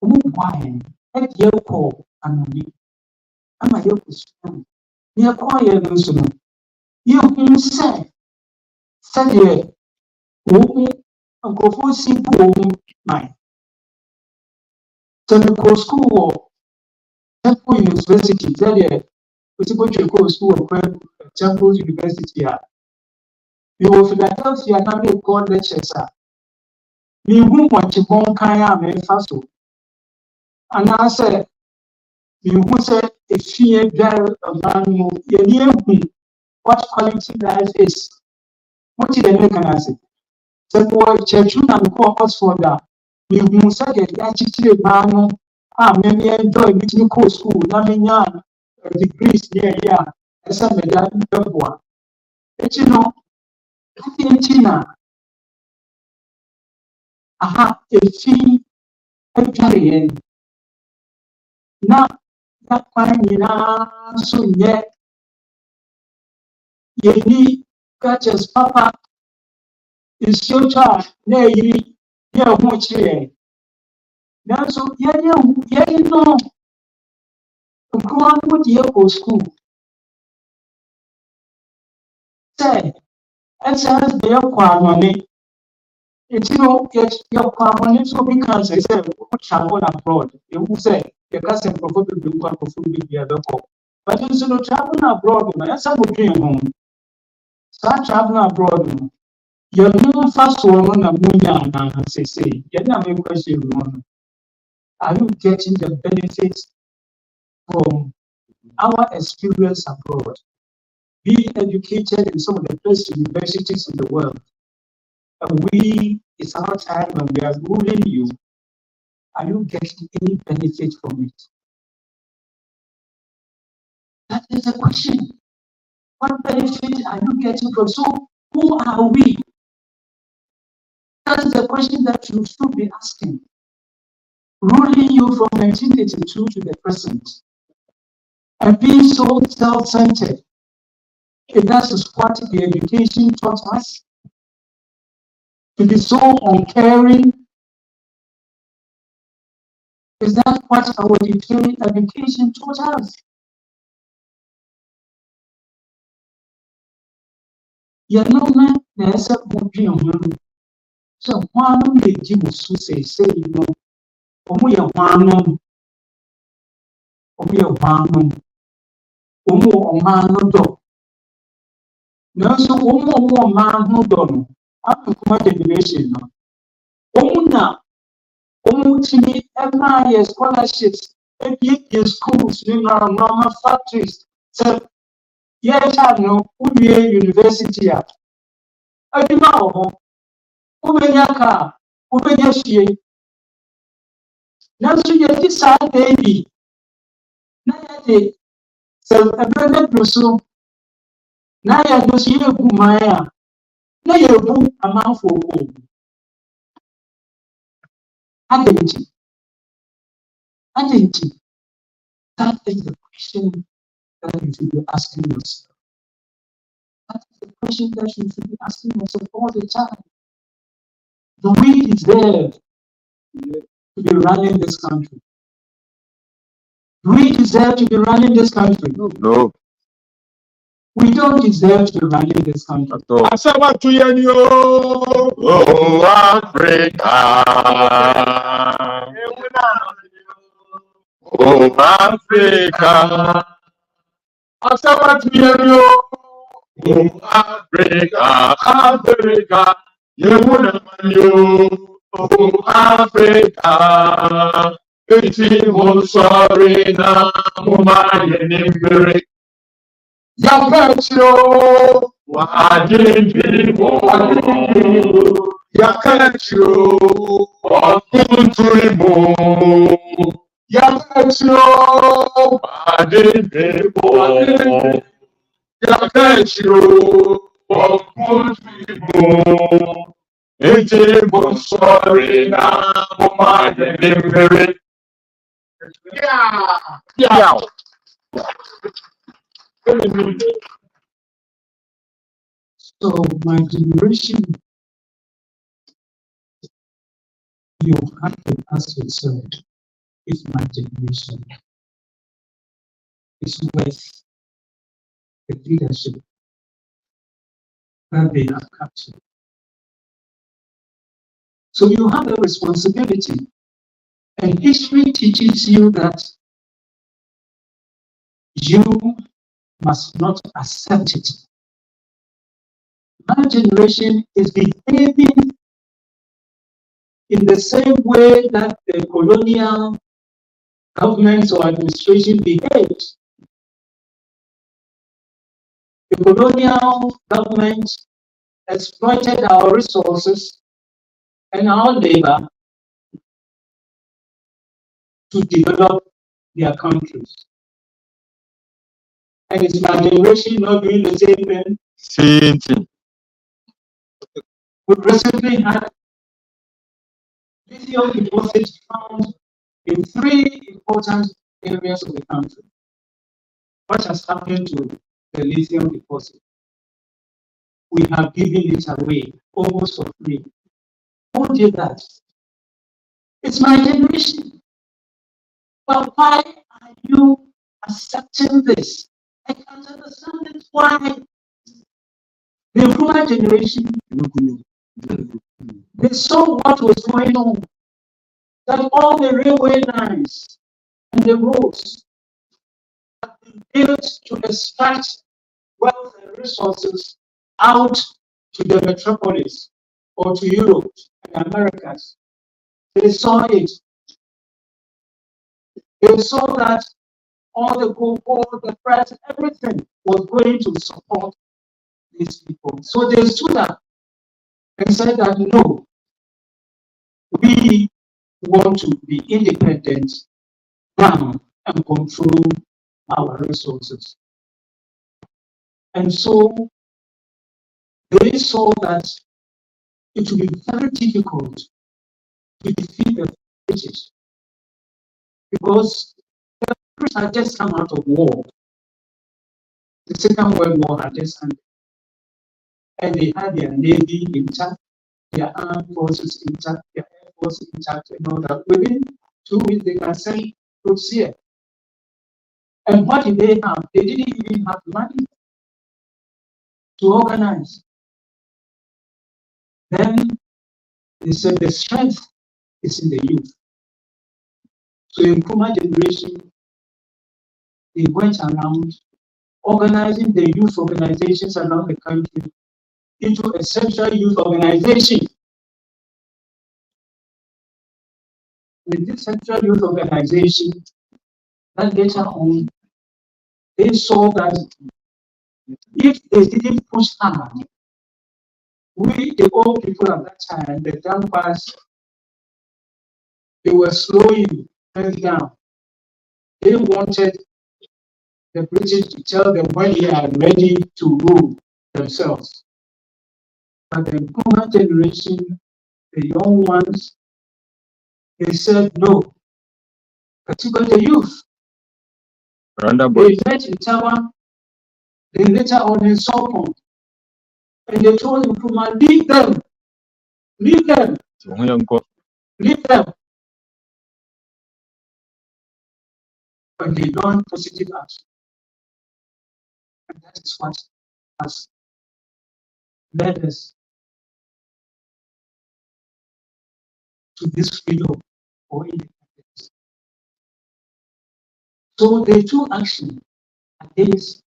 Why? At your call, and I'm a yoke. You're quiet, you say, said, Uncle Fossy, my Temple School, Temple University, there, which is going to go school of Temple University. You will Philadelphia, now they call lectures. You won't want to go Kaya and Faso. And I said, you who said, if you drive a man, you knew what quality life is. What did they make an answer? Said, boy, church, and call Oxford. You who said it, actually, man, maybe enjoy meeting cool school, nothing young, degrees, yeah, as I made that one. But you know, I think China, aha, a fee, a carrying. Now, that fine, so yet, you need catches papa is your child, nay, yeah, much here. Now, so, yeah, you know, go on with your school. Say, and says, they are money. It's your money, so because I said, travel abroad. You will say, your cousin probably be one for food be a local. But you should travel abroad, that's a good dream home. Start traveling abroad. You're no fast one on Munya and say, you're not a question. Are you getting the benefits from our experience abroad? Be educated in some of the best universities in the world. And it's our time when we are ruling you. Are you getting any benefit from it? That is the question. What benefit are you getting from? So, who are we? That is the question that you should be asking. Ruling you from 1982 to the present, and being so self-centered. That is what the education taught us. To be so uncaring. Is that what our education taught us? You know, man, there's a movie on you. So, one day, Jim say, you know, we are one, we are one, or man, no dog. No, so one man, no dog. I'm a generation. Now, to me, every year scholarships, in schools, you know, normal factories. So, yes, I know, would be a university. I do know, Ubenya, Ubenya, she. Now, so you decide, baby. Now, so a brother Brusso. Now, you go see a Gumaya. Now, you book a man for home. I didn't. That is the question that you should be asking yourself. That is the question that you should be asking yourself all the time. The will is there to be running this country. The will is there to be running this country. No. We don't deserve to be running this country. Asaba to you, oh Africa, oh Africa. Asaba to you, oh Africa, Africa. You wanna you, oh Africa. It's more sorry now, my enemy. Yakatio, Wadimbo, Yakatio, Okuntuimo, Yakatio, Wadimbo, Yakatio, Okuntuimo, Ejimbo, sorry, now, my enemy. Yeah. So my generation, you have to ask yourself if my generation is worth the leadership that they have captured. So you have a responsibility, and history teaches you that you must not accept it. My generation is behaving in the same way that the colonial governments or administration behaved. The colonial government exploited our resources and our labor to develop their countries. And it's my generation not doing the same thing. Same thing. We recently had lithium deposits found in 3 important areas of the country. What has happened to the lithium deposit? We have given it away almost for free. Who did that? It's my generation. But why are you accepting this? I can't understand it. Why? The rural generation, they saw what was going on. That all the railway lines and the roads have been built to extract wealth and resources out to the metropolis or to Europe and Americas. They saw it. They saw that all the cocoa, the price, everything was going to support these people. So they stood up and said that no, we want to be independent now and control our resources. And so they saw that it would be very difficult to defeat the British because the British had just come out of war. The Second World War had just ended. And they had their navy intact, their armed forces intact, their air force intact, and all that. Within 2 weeks, they can send troops here. And what did they have? They didn't even have money to organize. Then they said the strength is in the youth. So in Nkrumah generation, they went around organizing the youth organizations around the country into a central youth organization. With this central youth organization, that later on, they saw that if they didn't push hard, we, the old people at that time, the grandpas, they were slowing things down. They wanted the British to tell them when they are ready to rule themselves. But the Nkrumah generation, the young ones, they said no, particularly the youth. They met in Tawa, they later on in Sopon, and they told Nkrumah, leave them, leave them, leave them. But they learned positive action. And that is what has led us to this freedom or independence. So they took action against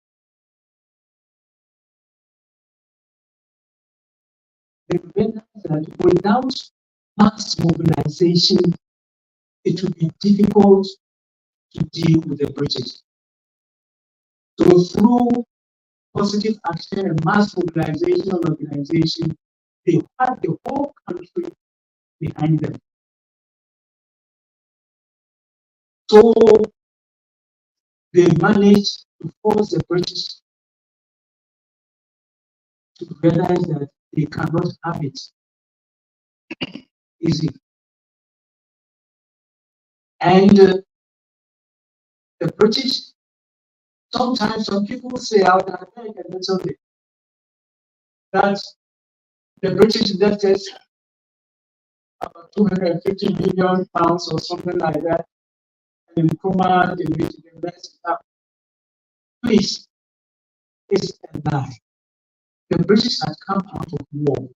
the realized that without mass mobilization, it would be difficult to deal with the British. So through positive action and mass mobilization and organization, they had the whole country behind them. So they managed to force the British to realize that they cannot have it easy. And the British, sometimes some people say out there that the British left us about 250 million pounds or something like that, and Nkrumah the rest up. Please, it's a lie. The British had come out of war,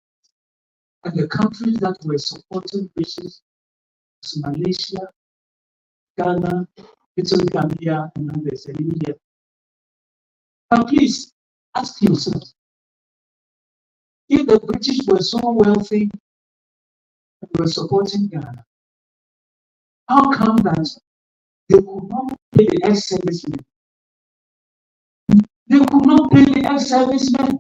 and the countries that were supporting British was Malaysia, Ghana, Little Gambia, and others, and India. But please ask yourself, if the British were so wealthy and were supporting Ghana, how come that they could not pay the ex-servicemen? They could not pay the ex-servicemen.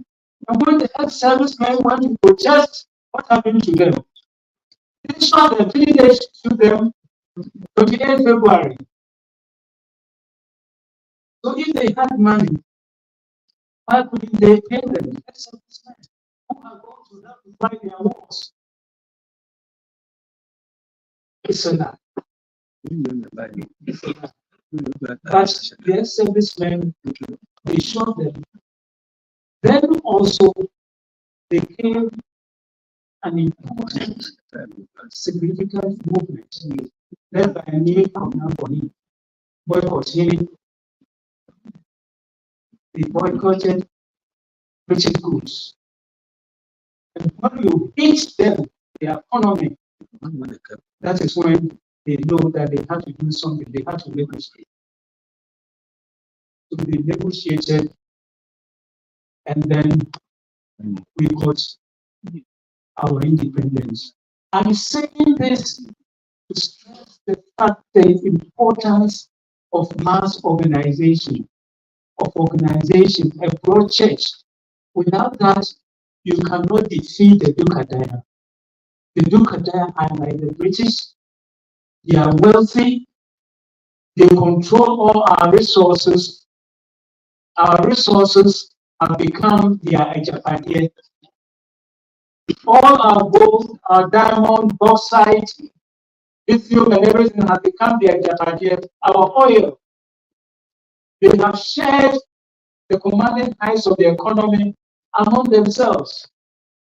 And when the ex-servicemen went to protest, what happened to them? They shot them, 3 days to them, 28 February. So if they had money, why couldn't they pay them? The ex-servicemen who are going to help to fight their wars. It's a lie. But the ex-servicemen, they shot them. Then also became an important, significant movement led by a name Konaboni, boycotting. They boycotted British goods. And when you hit them, the economy, that is when they know that they have to do something, they have to negotiate. So they negotiated, and then we got our independence. I'm saying this to stress the fact, the importance of mass organization, a broad church. Without that, you cannot defeat the Dukadaya. The Dukadaya are like the British. They are wealthy. They control all our resources. Our resources have become their ejapadiet. All our gold, our diamond, bauxite, lithium, and everything have become their ejapadiet. Our oil. They have shared the commanding heights of the economy among themselves.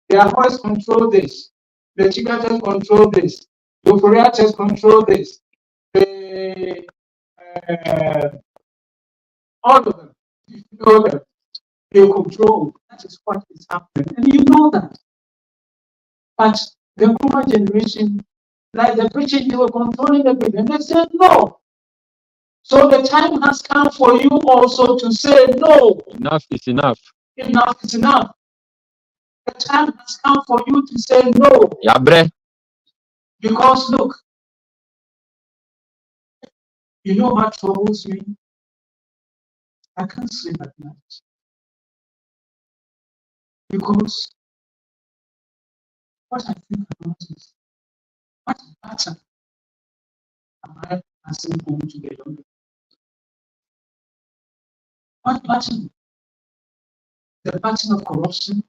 The Ahoys control this. The Chicatas control this. The Furiatas control this. The all of them, you know them, they control. That is what is happening, and you know that. But the woman generation, like the preaching, they were controlling everything. They said no. So the time has come for you also to say no. Enough is enough. Enough is enough. The time has come for you to say no. Yabre. Because look, you know what troubles me? I can't sleep at night. Because what I think about is, what pattern am I passing home to the younger? What pattern? The pattern of corruption,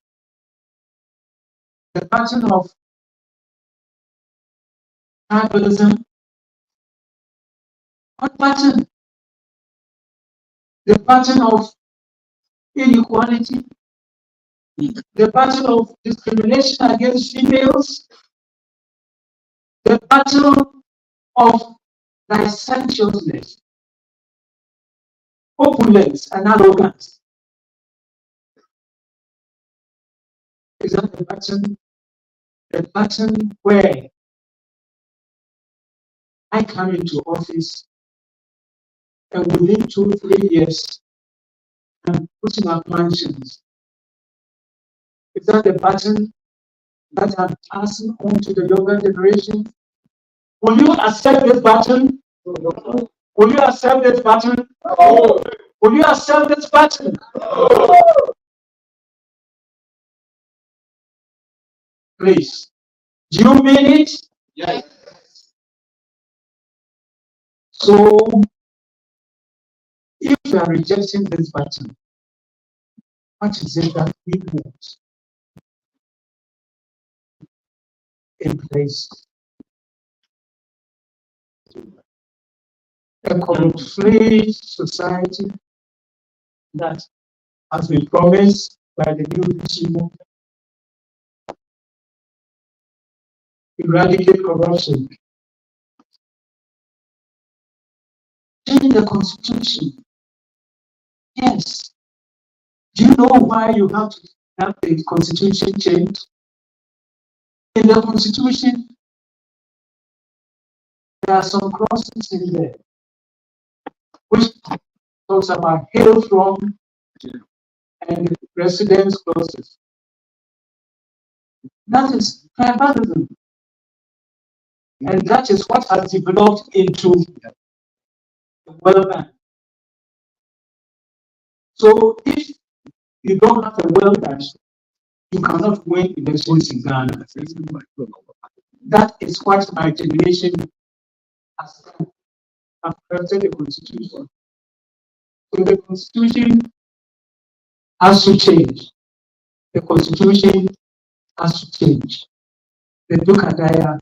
the pattern of tribalism, what pattern? The pattern of inequality, the pattern of discrimination against females, the pattern of licentiousness, opulence, and arrogance. Is that the pattern? The pattern where I come into office and within 2-3 years, I'm putting up mansions. Is that the pattern that I'm passing on to the younger generation? Will you accept this pattern? Will you accept this pattern? Will you accept this pattern? Please. Do you mean it? Yes. So, if you are rejecting this pattern, what is it that we want in place? A corrupt-free society that has been promised by the new regime. Eradicate corruption. Change the constitution. Yes. Do you know why you have to have the constitution changed? In the constitution, there are some clauses in there which talks about hail from and residence clauses. That is tribalism. And that is what has developed into the world bank. So if you don't have a world bank, you cannot win elections in Ghana. That is what my generation has done. I've created the constitution. So the constitution has to change. The constitution has to change. The Dukadaya,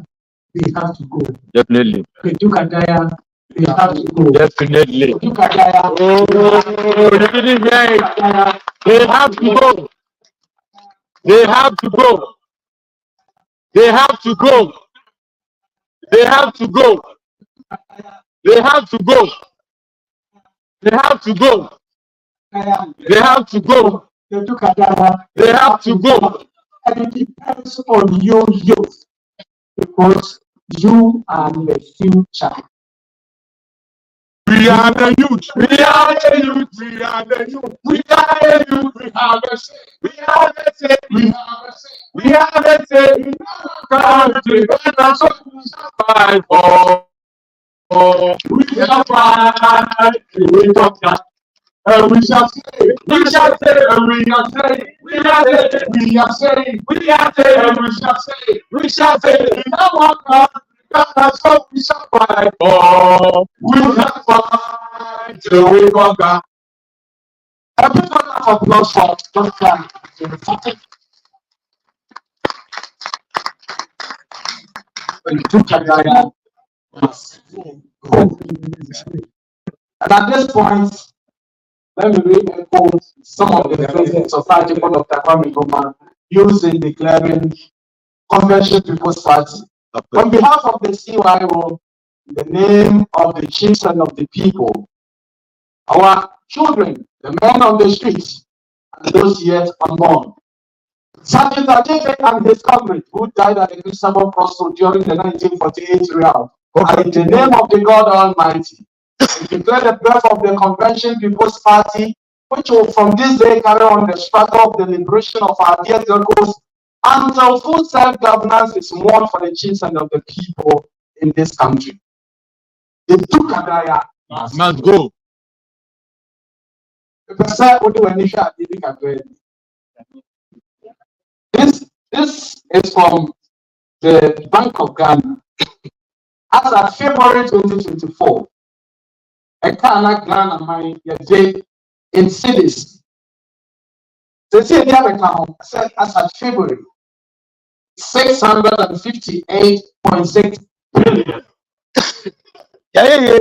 they have to go. Definitely. The Dukadaya, they have to go. Definitely. The Dukadaya, you didn't hear it. They have to go. They have to go. They have to go. They have to go. They have to go. They have to go. They have to go. the Dukadaya, They have to go. and it depends on your youth because you are the future. We are the youth. We are the youth. We are the youth. We are the youth. We have the say. We have the say. We have the say. We have the say. We country. And so we shall fight for. We shall fight. We shall fight. And we shall say. We shall say. And we shall say. We shall say. We shall say. We shall say. And we shall say. We shall say. And so we shall fight for. We shall fight till we conquer. Everybody have applause for Dr. Dukadaya. And at this point, let me read and quote some of the phrases of Article of Kwame Nkrumah used in declaring Convention People's Party. On behalf of the CYO, in the name of the chiefs and of the people, our children, the men on the streets, and those yet unborn, Sergeant Ajay and his comrade, who died at the Christopher Crossroad during the 1948 rout, in the name of the God Almighty, declare the birth of the Convention People's Party, which will from this day carry on the struggle of the liberation of our dear coast until full self-governance is won for the chiefs and of the people in this country. The Tukadaya Must go. This is from the Bank of Ghana. As of February 2024, a Ghana mine day in cities. They say they have a account set as of February 658.6 billion. Yeah.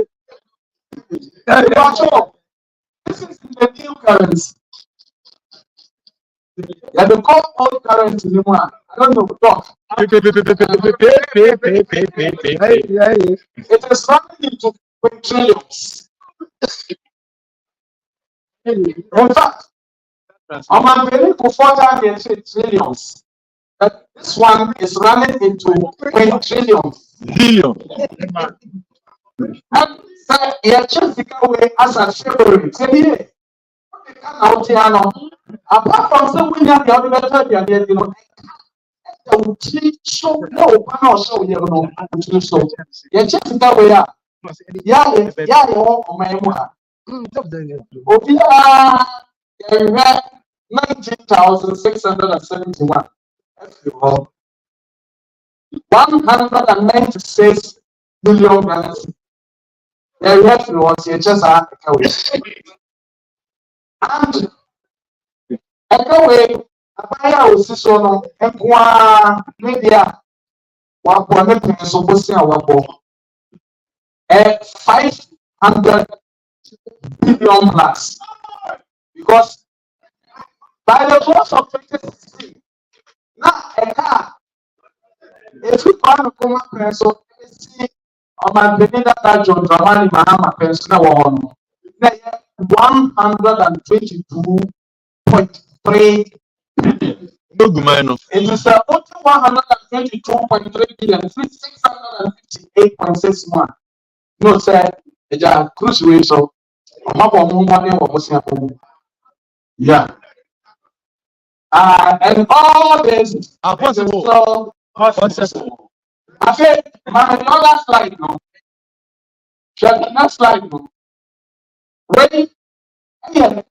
This is the new currency. Yeah, the old currency anymore. I don't know. Talk. It is running into trillions. In fact, I'm unwilling to further the trillions. But this one is running into trillions. Billion. And yeah, just the way as a February. Apart from saying we have the other better, you know, so no, so you know, so yeah, just that way. Yeah, my 19,671. 196 billion dollars. Yeah, you have to watch it just and anyway, abaya osisi no nkwa media wabo ne penso bosi a wabo 500 billion plus, because by the course of 2016 now if you want to come penso see man that John Dramani Mahama penso na wo no 122.3 billion. It is 122.3 billion, 658.61. No, sir, it's a cruise way, so yeah. And all this is so possible. I said, my another slide now. Check the next slide now. Ready? Again.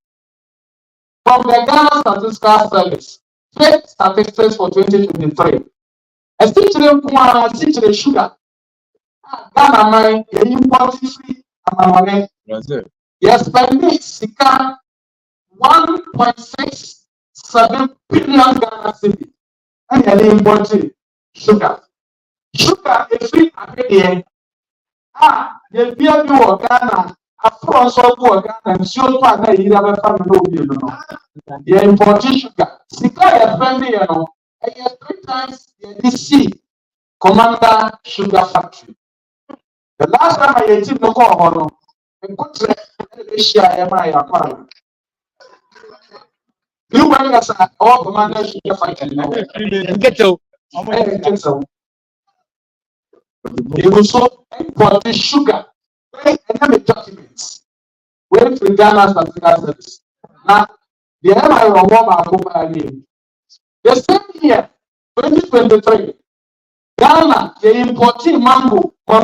From the Ghana Statistical Service, trade statistics for 2023. A teacher sugar. Ghana mine, the imported free amount. Yes, spending Sika 1.67 billion Ghana city. And the imported sugar. Sugar is free again. The beer do Ghana. After so Ghana and so far that you have a family. The imported sugar. Sika is spending, you know, 3 times the DC Commander Sugar Factory. The last time I ate no call, and good share MI account. You went as all Commander Sugar Factory. Get you. You also imported sugar. And then the documents. Wait for Ghana Statistical Service. Now, the MI will warm up over again. The same year, 2023, Ghana, they imported mango, yeah.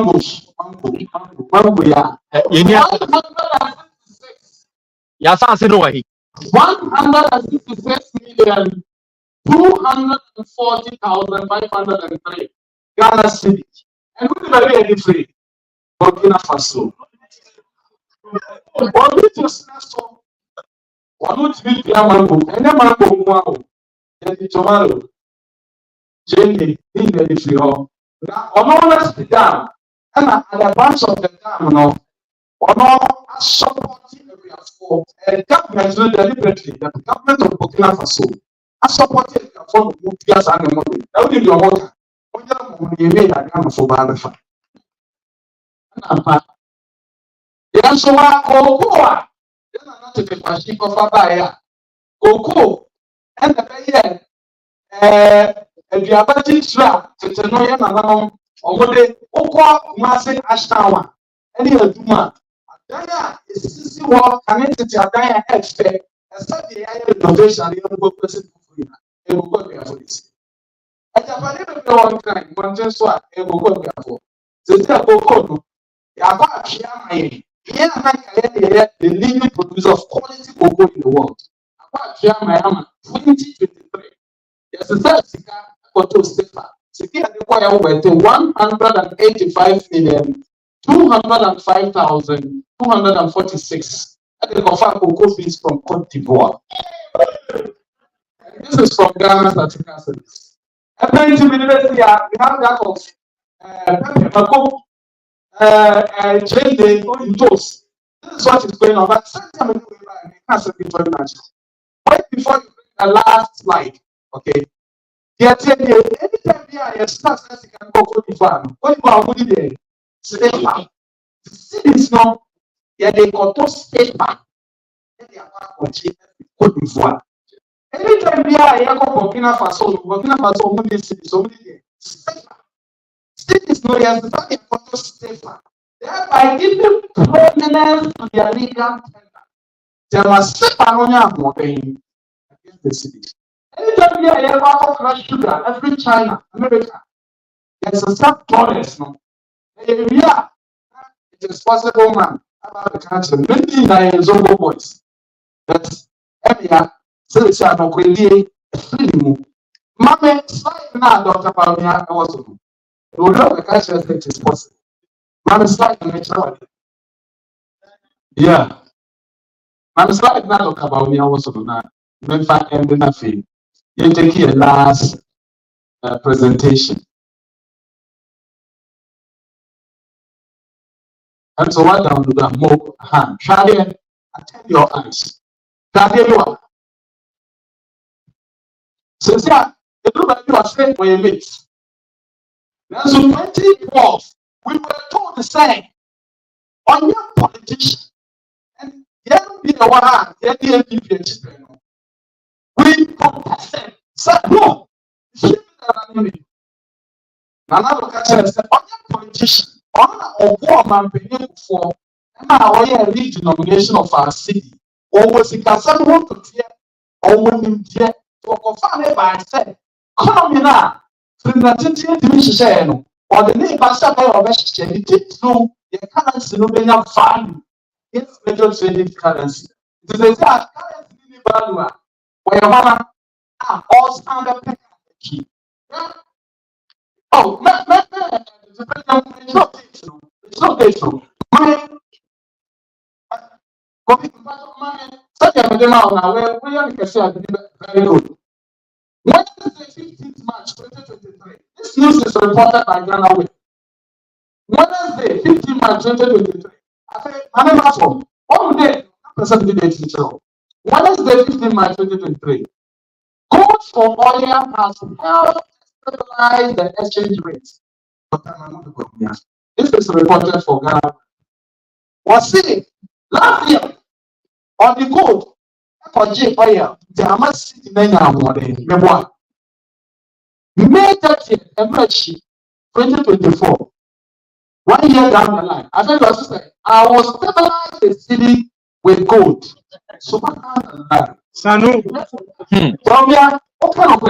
166,240,503 Ghana city. And we are very free. Burkina Faso. One would be the mango, and the mango, and the tomato. Jenny, in the free home. Now, on all let's be down, and at the bunch of the dam, no, on all supporting area for a government deliberately, the government of Burkina Faso, I supported the form of years and the money. That would be your water. You made a gun for Balafa. Yes, so I cocoa. Then I'm not a sheep of a buyer. Cocoa. And the aduaba titira tete no yɛ nananom ɔmode wokɔ Kumasi Ashtown ɛne aduma adan a esisi hɔ kane tete adan a ɛfɛ ɛsɛ deɛ yɛayɛ renovation yɛ no bɔkɔ sɛ fufuo na ɛbɔkɔ aduafo de si ɛgyapade bɛbɛ wɔ nkran mmɔnten so a ɛbɔkɔ aduafo sisi akoko no yɛabɔ atwea ama yɛn yɛn a nanka yɛyɛ the leading producer of quality cocoa in the world abɔ atwea ama yɛn ama 2023 yɛsesa sika kɔtɔ sefa sika yɛde kɔ yɛ wɔte 185 million 205,246 ɛde kɔfa cocoa beans from Cote d'Ivoire. This is from Ghana Statistical Service. Apparently, we have that of Mako Jane in toast. This is what is going on. But sometimes we can't wait before you bring the last slide. Okay. Anytime you start, you can go for the farm. What you are doing there? Step cities no, yeah, they got to step back. They are Cote d'Ivoire. Anytime you are Burkina Faso, many cities, so many cities no, yes, the fact they got to step back. Thereby giving prominence to their legal tender. They must step on your against the cities. Anytime you are about crush sugar, every China, America, there's a sub-dollars, no. Yeah, it is possible, man, about the country. Many Zongo boys. But, yeah, so it's a no query, Mamma, slide now, Dr. Palmia, also. You know the country that is possible. Mamma, slide naturally. Yeah. Mamma, slide now, Dr. Palmia, also. When I end in a field. You take your last presentation. And so what down to that more hand. Try it, attend your eyes. Try it, you are. So, yeah, the group that you are saying for your mates. Now, so 2012, we were told the same on your politician. And you don't be the one, you didn't be the children. We contested, said, no, Nana look at us, on your politician, on a woman paying for a lead denomination of our city, or was it a son want to tear, or women tear, or confirm by said, come now, from the division, or the neighbor supper of a it did know the currency no being value. It's major trading currency. It is a currency value. Where your mama are all standard key. Oh, it's not true. Kofi, such a demand now where we can say very good. Wednesday, 15th March 2023. This news is reported by Ghana Way. Wednesday, 15th March 2023. I say, my name is from all day, Wednesday, 15th March 2023. Gold for oil has helped stabilize the exchange rate. This is reported for Ghana. Was it last year on the gold for J oil? The Hamas city many more than May 30th, March 2024. 1 year down the line, I said, I will stabilize the city with gold. So what happened? Sanu. From here, open up.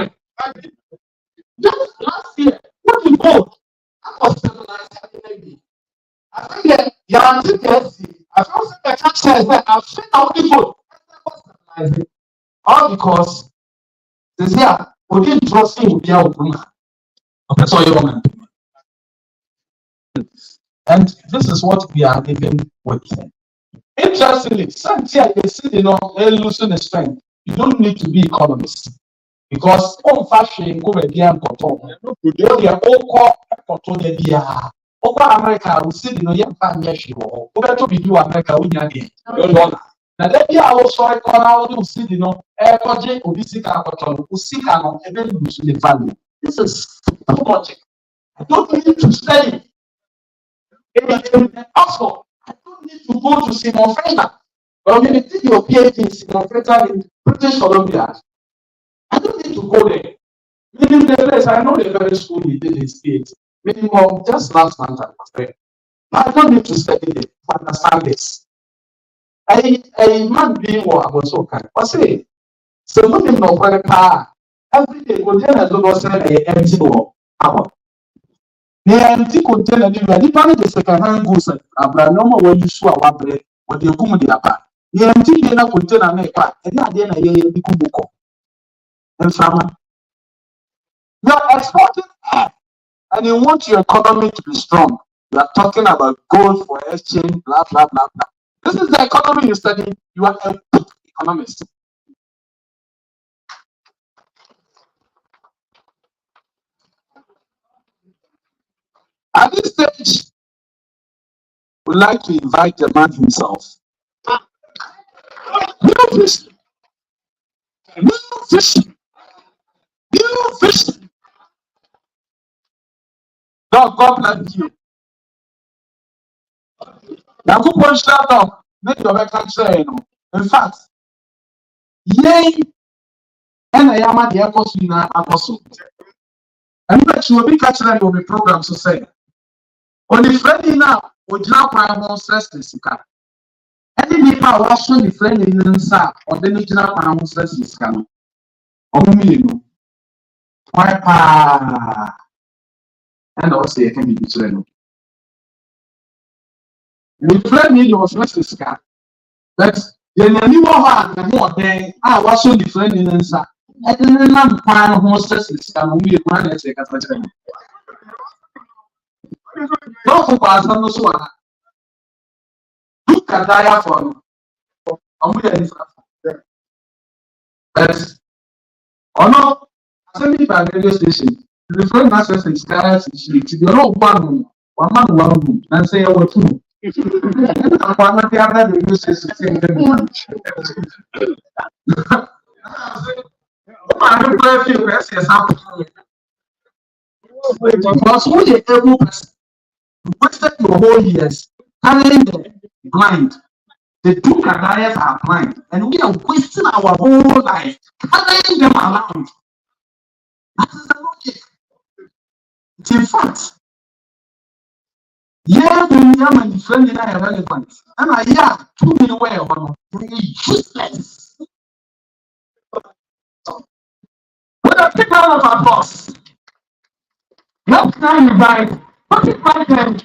Just last year, what did gold? I was stabilized at the baby. I think that you are to get I found the church says that I've seen out the gold. All because this year, we didn't trust him with the outcome. That's all you want. And this is what we are living with. Interestingly, some here you see, they're losing the strength. You don't need to be economists. Because on fashion, go with the Ankoton. They are all called Ankoton. Over America, we see the young family. Over to be do America, we are here. Now, let me also call out to see the project of this Ankoton, who seek an event to the value. This is too much. I don't need to study. Also, I don't need to go to Simon Fraser. But when you take your PhD in Simon Fraser in British Columbia, I don't need to go there. Meaning the place, I know the very school he did his PhD. Minimum, just last month I was there. I don't need to study it to understand this. A man being what I was so kind. I say, so when you know when a car, every day container do not say a empty or hour. The empty container, the man is second hand goods at a normal when you saw one bread, what you come with the apart. The empty container make part, and not then a year become book. And summer. You're exporting air and you want your economy to be strong. You are talking about gold for exchange, blah, blah, blah, blah. This is the economy you study. You are a good economist. At this stage, we'd like to invite the man himself. New fish. New fish. New fish. God bless you. Now, go punch that up. Make your record say, in fact, yay, and I am at the apostle. And bet you will be catching them on the program to say. On the friendly now, we now prime stress this. Any people are watching the friendly inside, or the original prime stress this. Why pa? And also, you can be between. The friendly was stress this. But the animal heart and more than I was so different in inside. And then I'm prime stress this. And we run as a catcher. Don't focus on this one. Look at that for but or no, assembly by radio station. The friend access is cars to the old one room, and say over two. I'm not the other radio station. I don't play a few questions. Because who the able person wasted your whole years carrying the blind. The two careers are blind, and we are wasting our whole life carrying them around. That is the logic. It's in fact, yeah, the and the friend and I are relevant. And I hear too many way they're useless. When I take out of our boss, what can you buy? What is my time?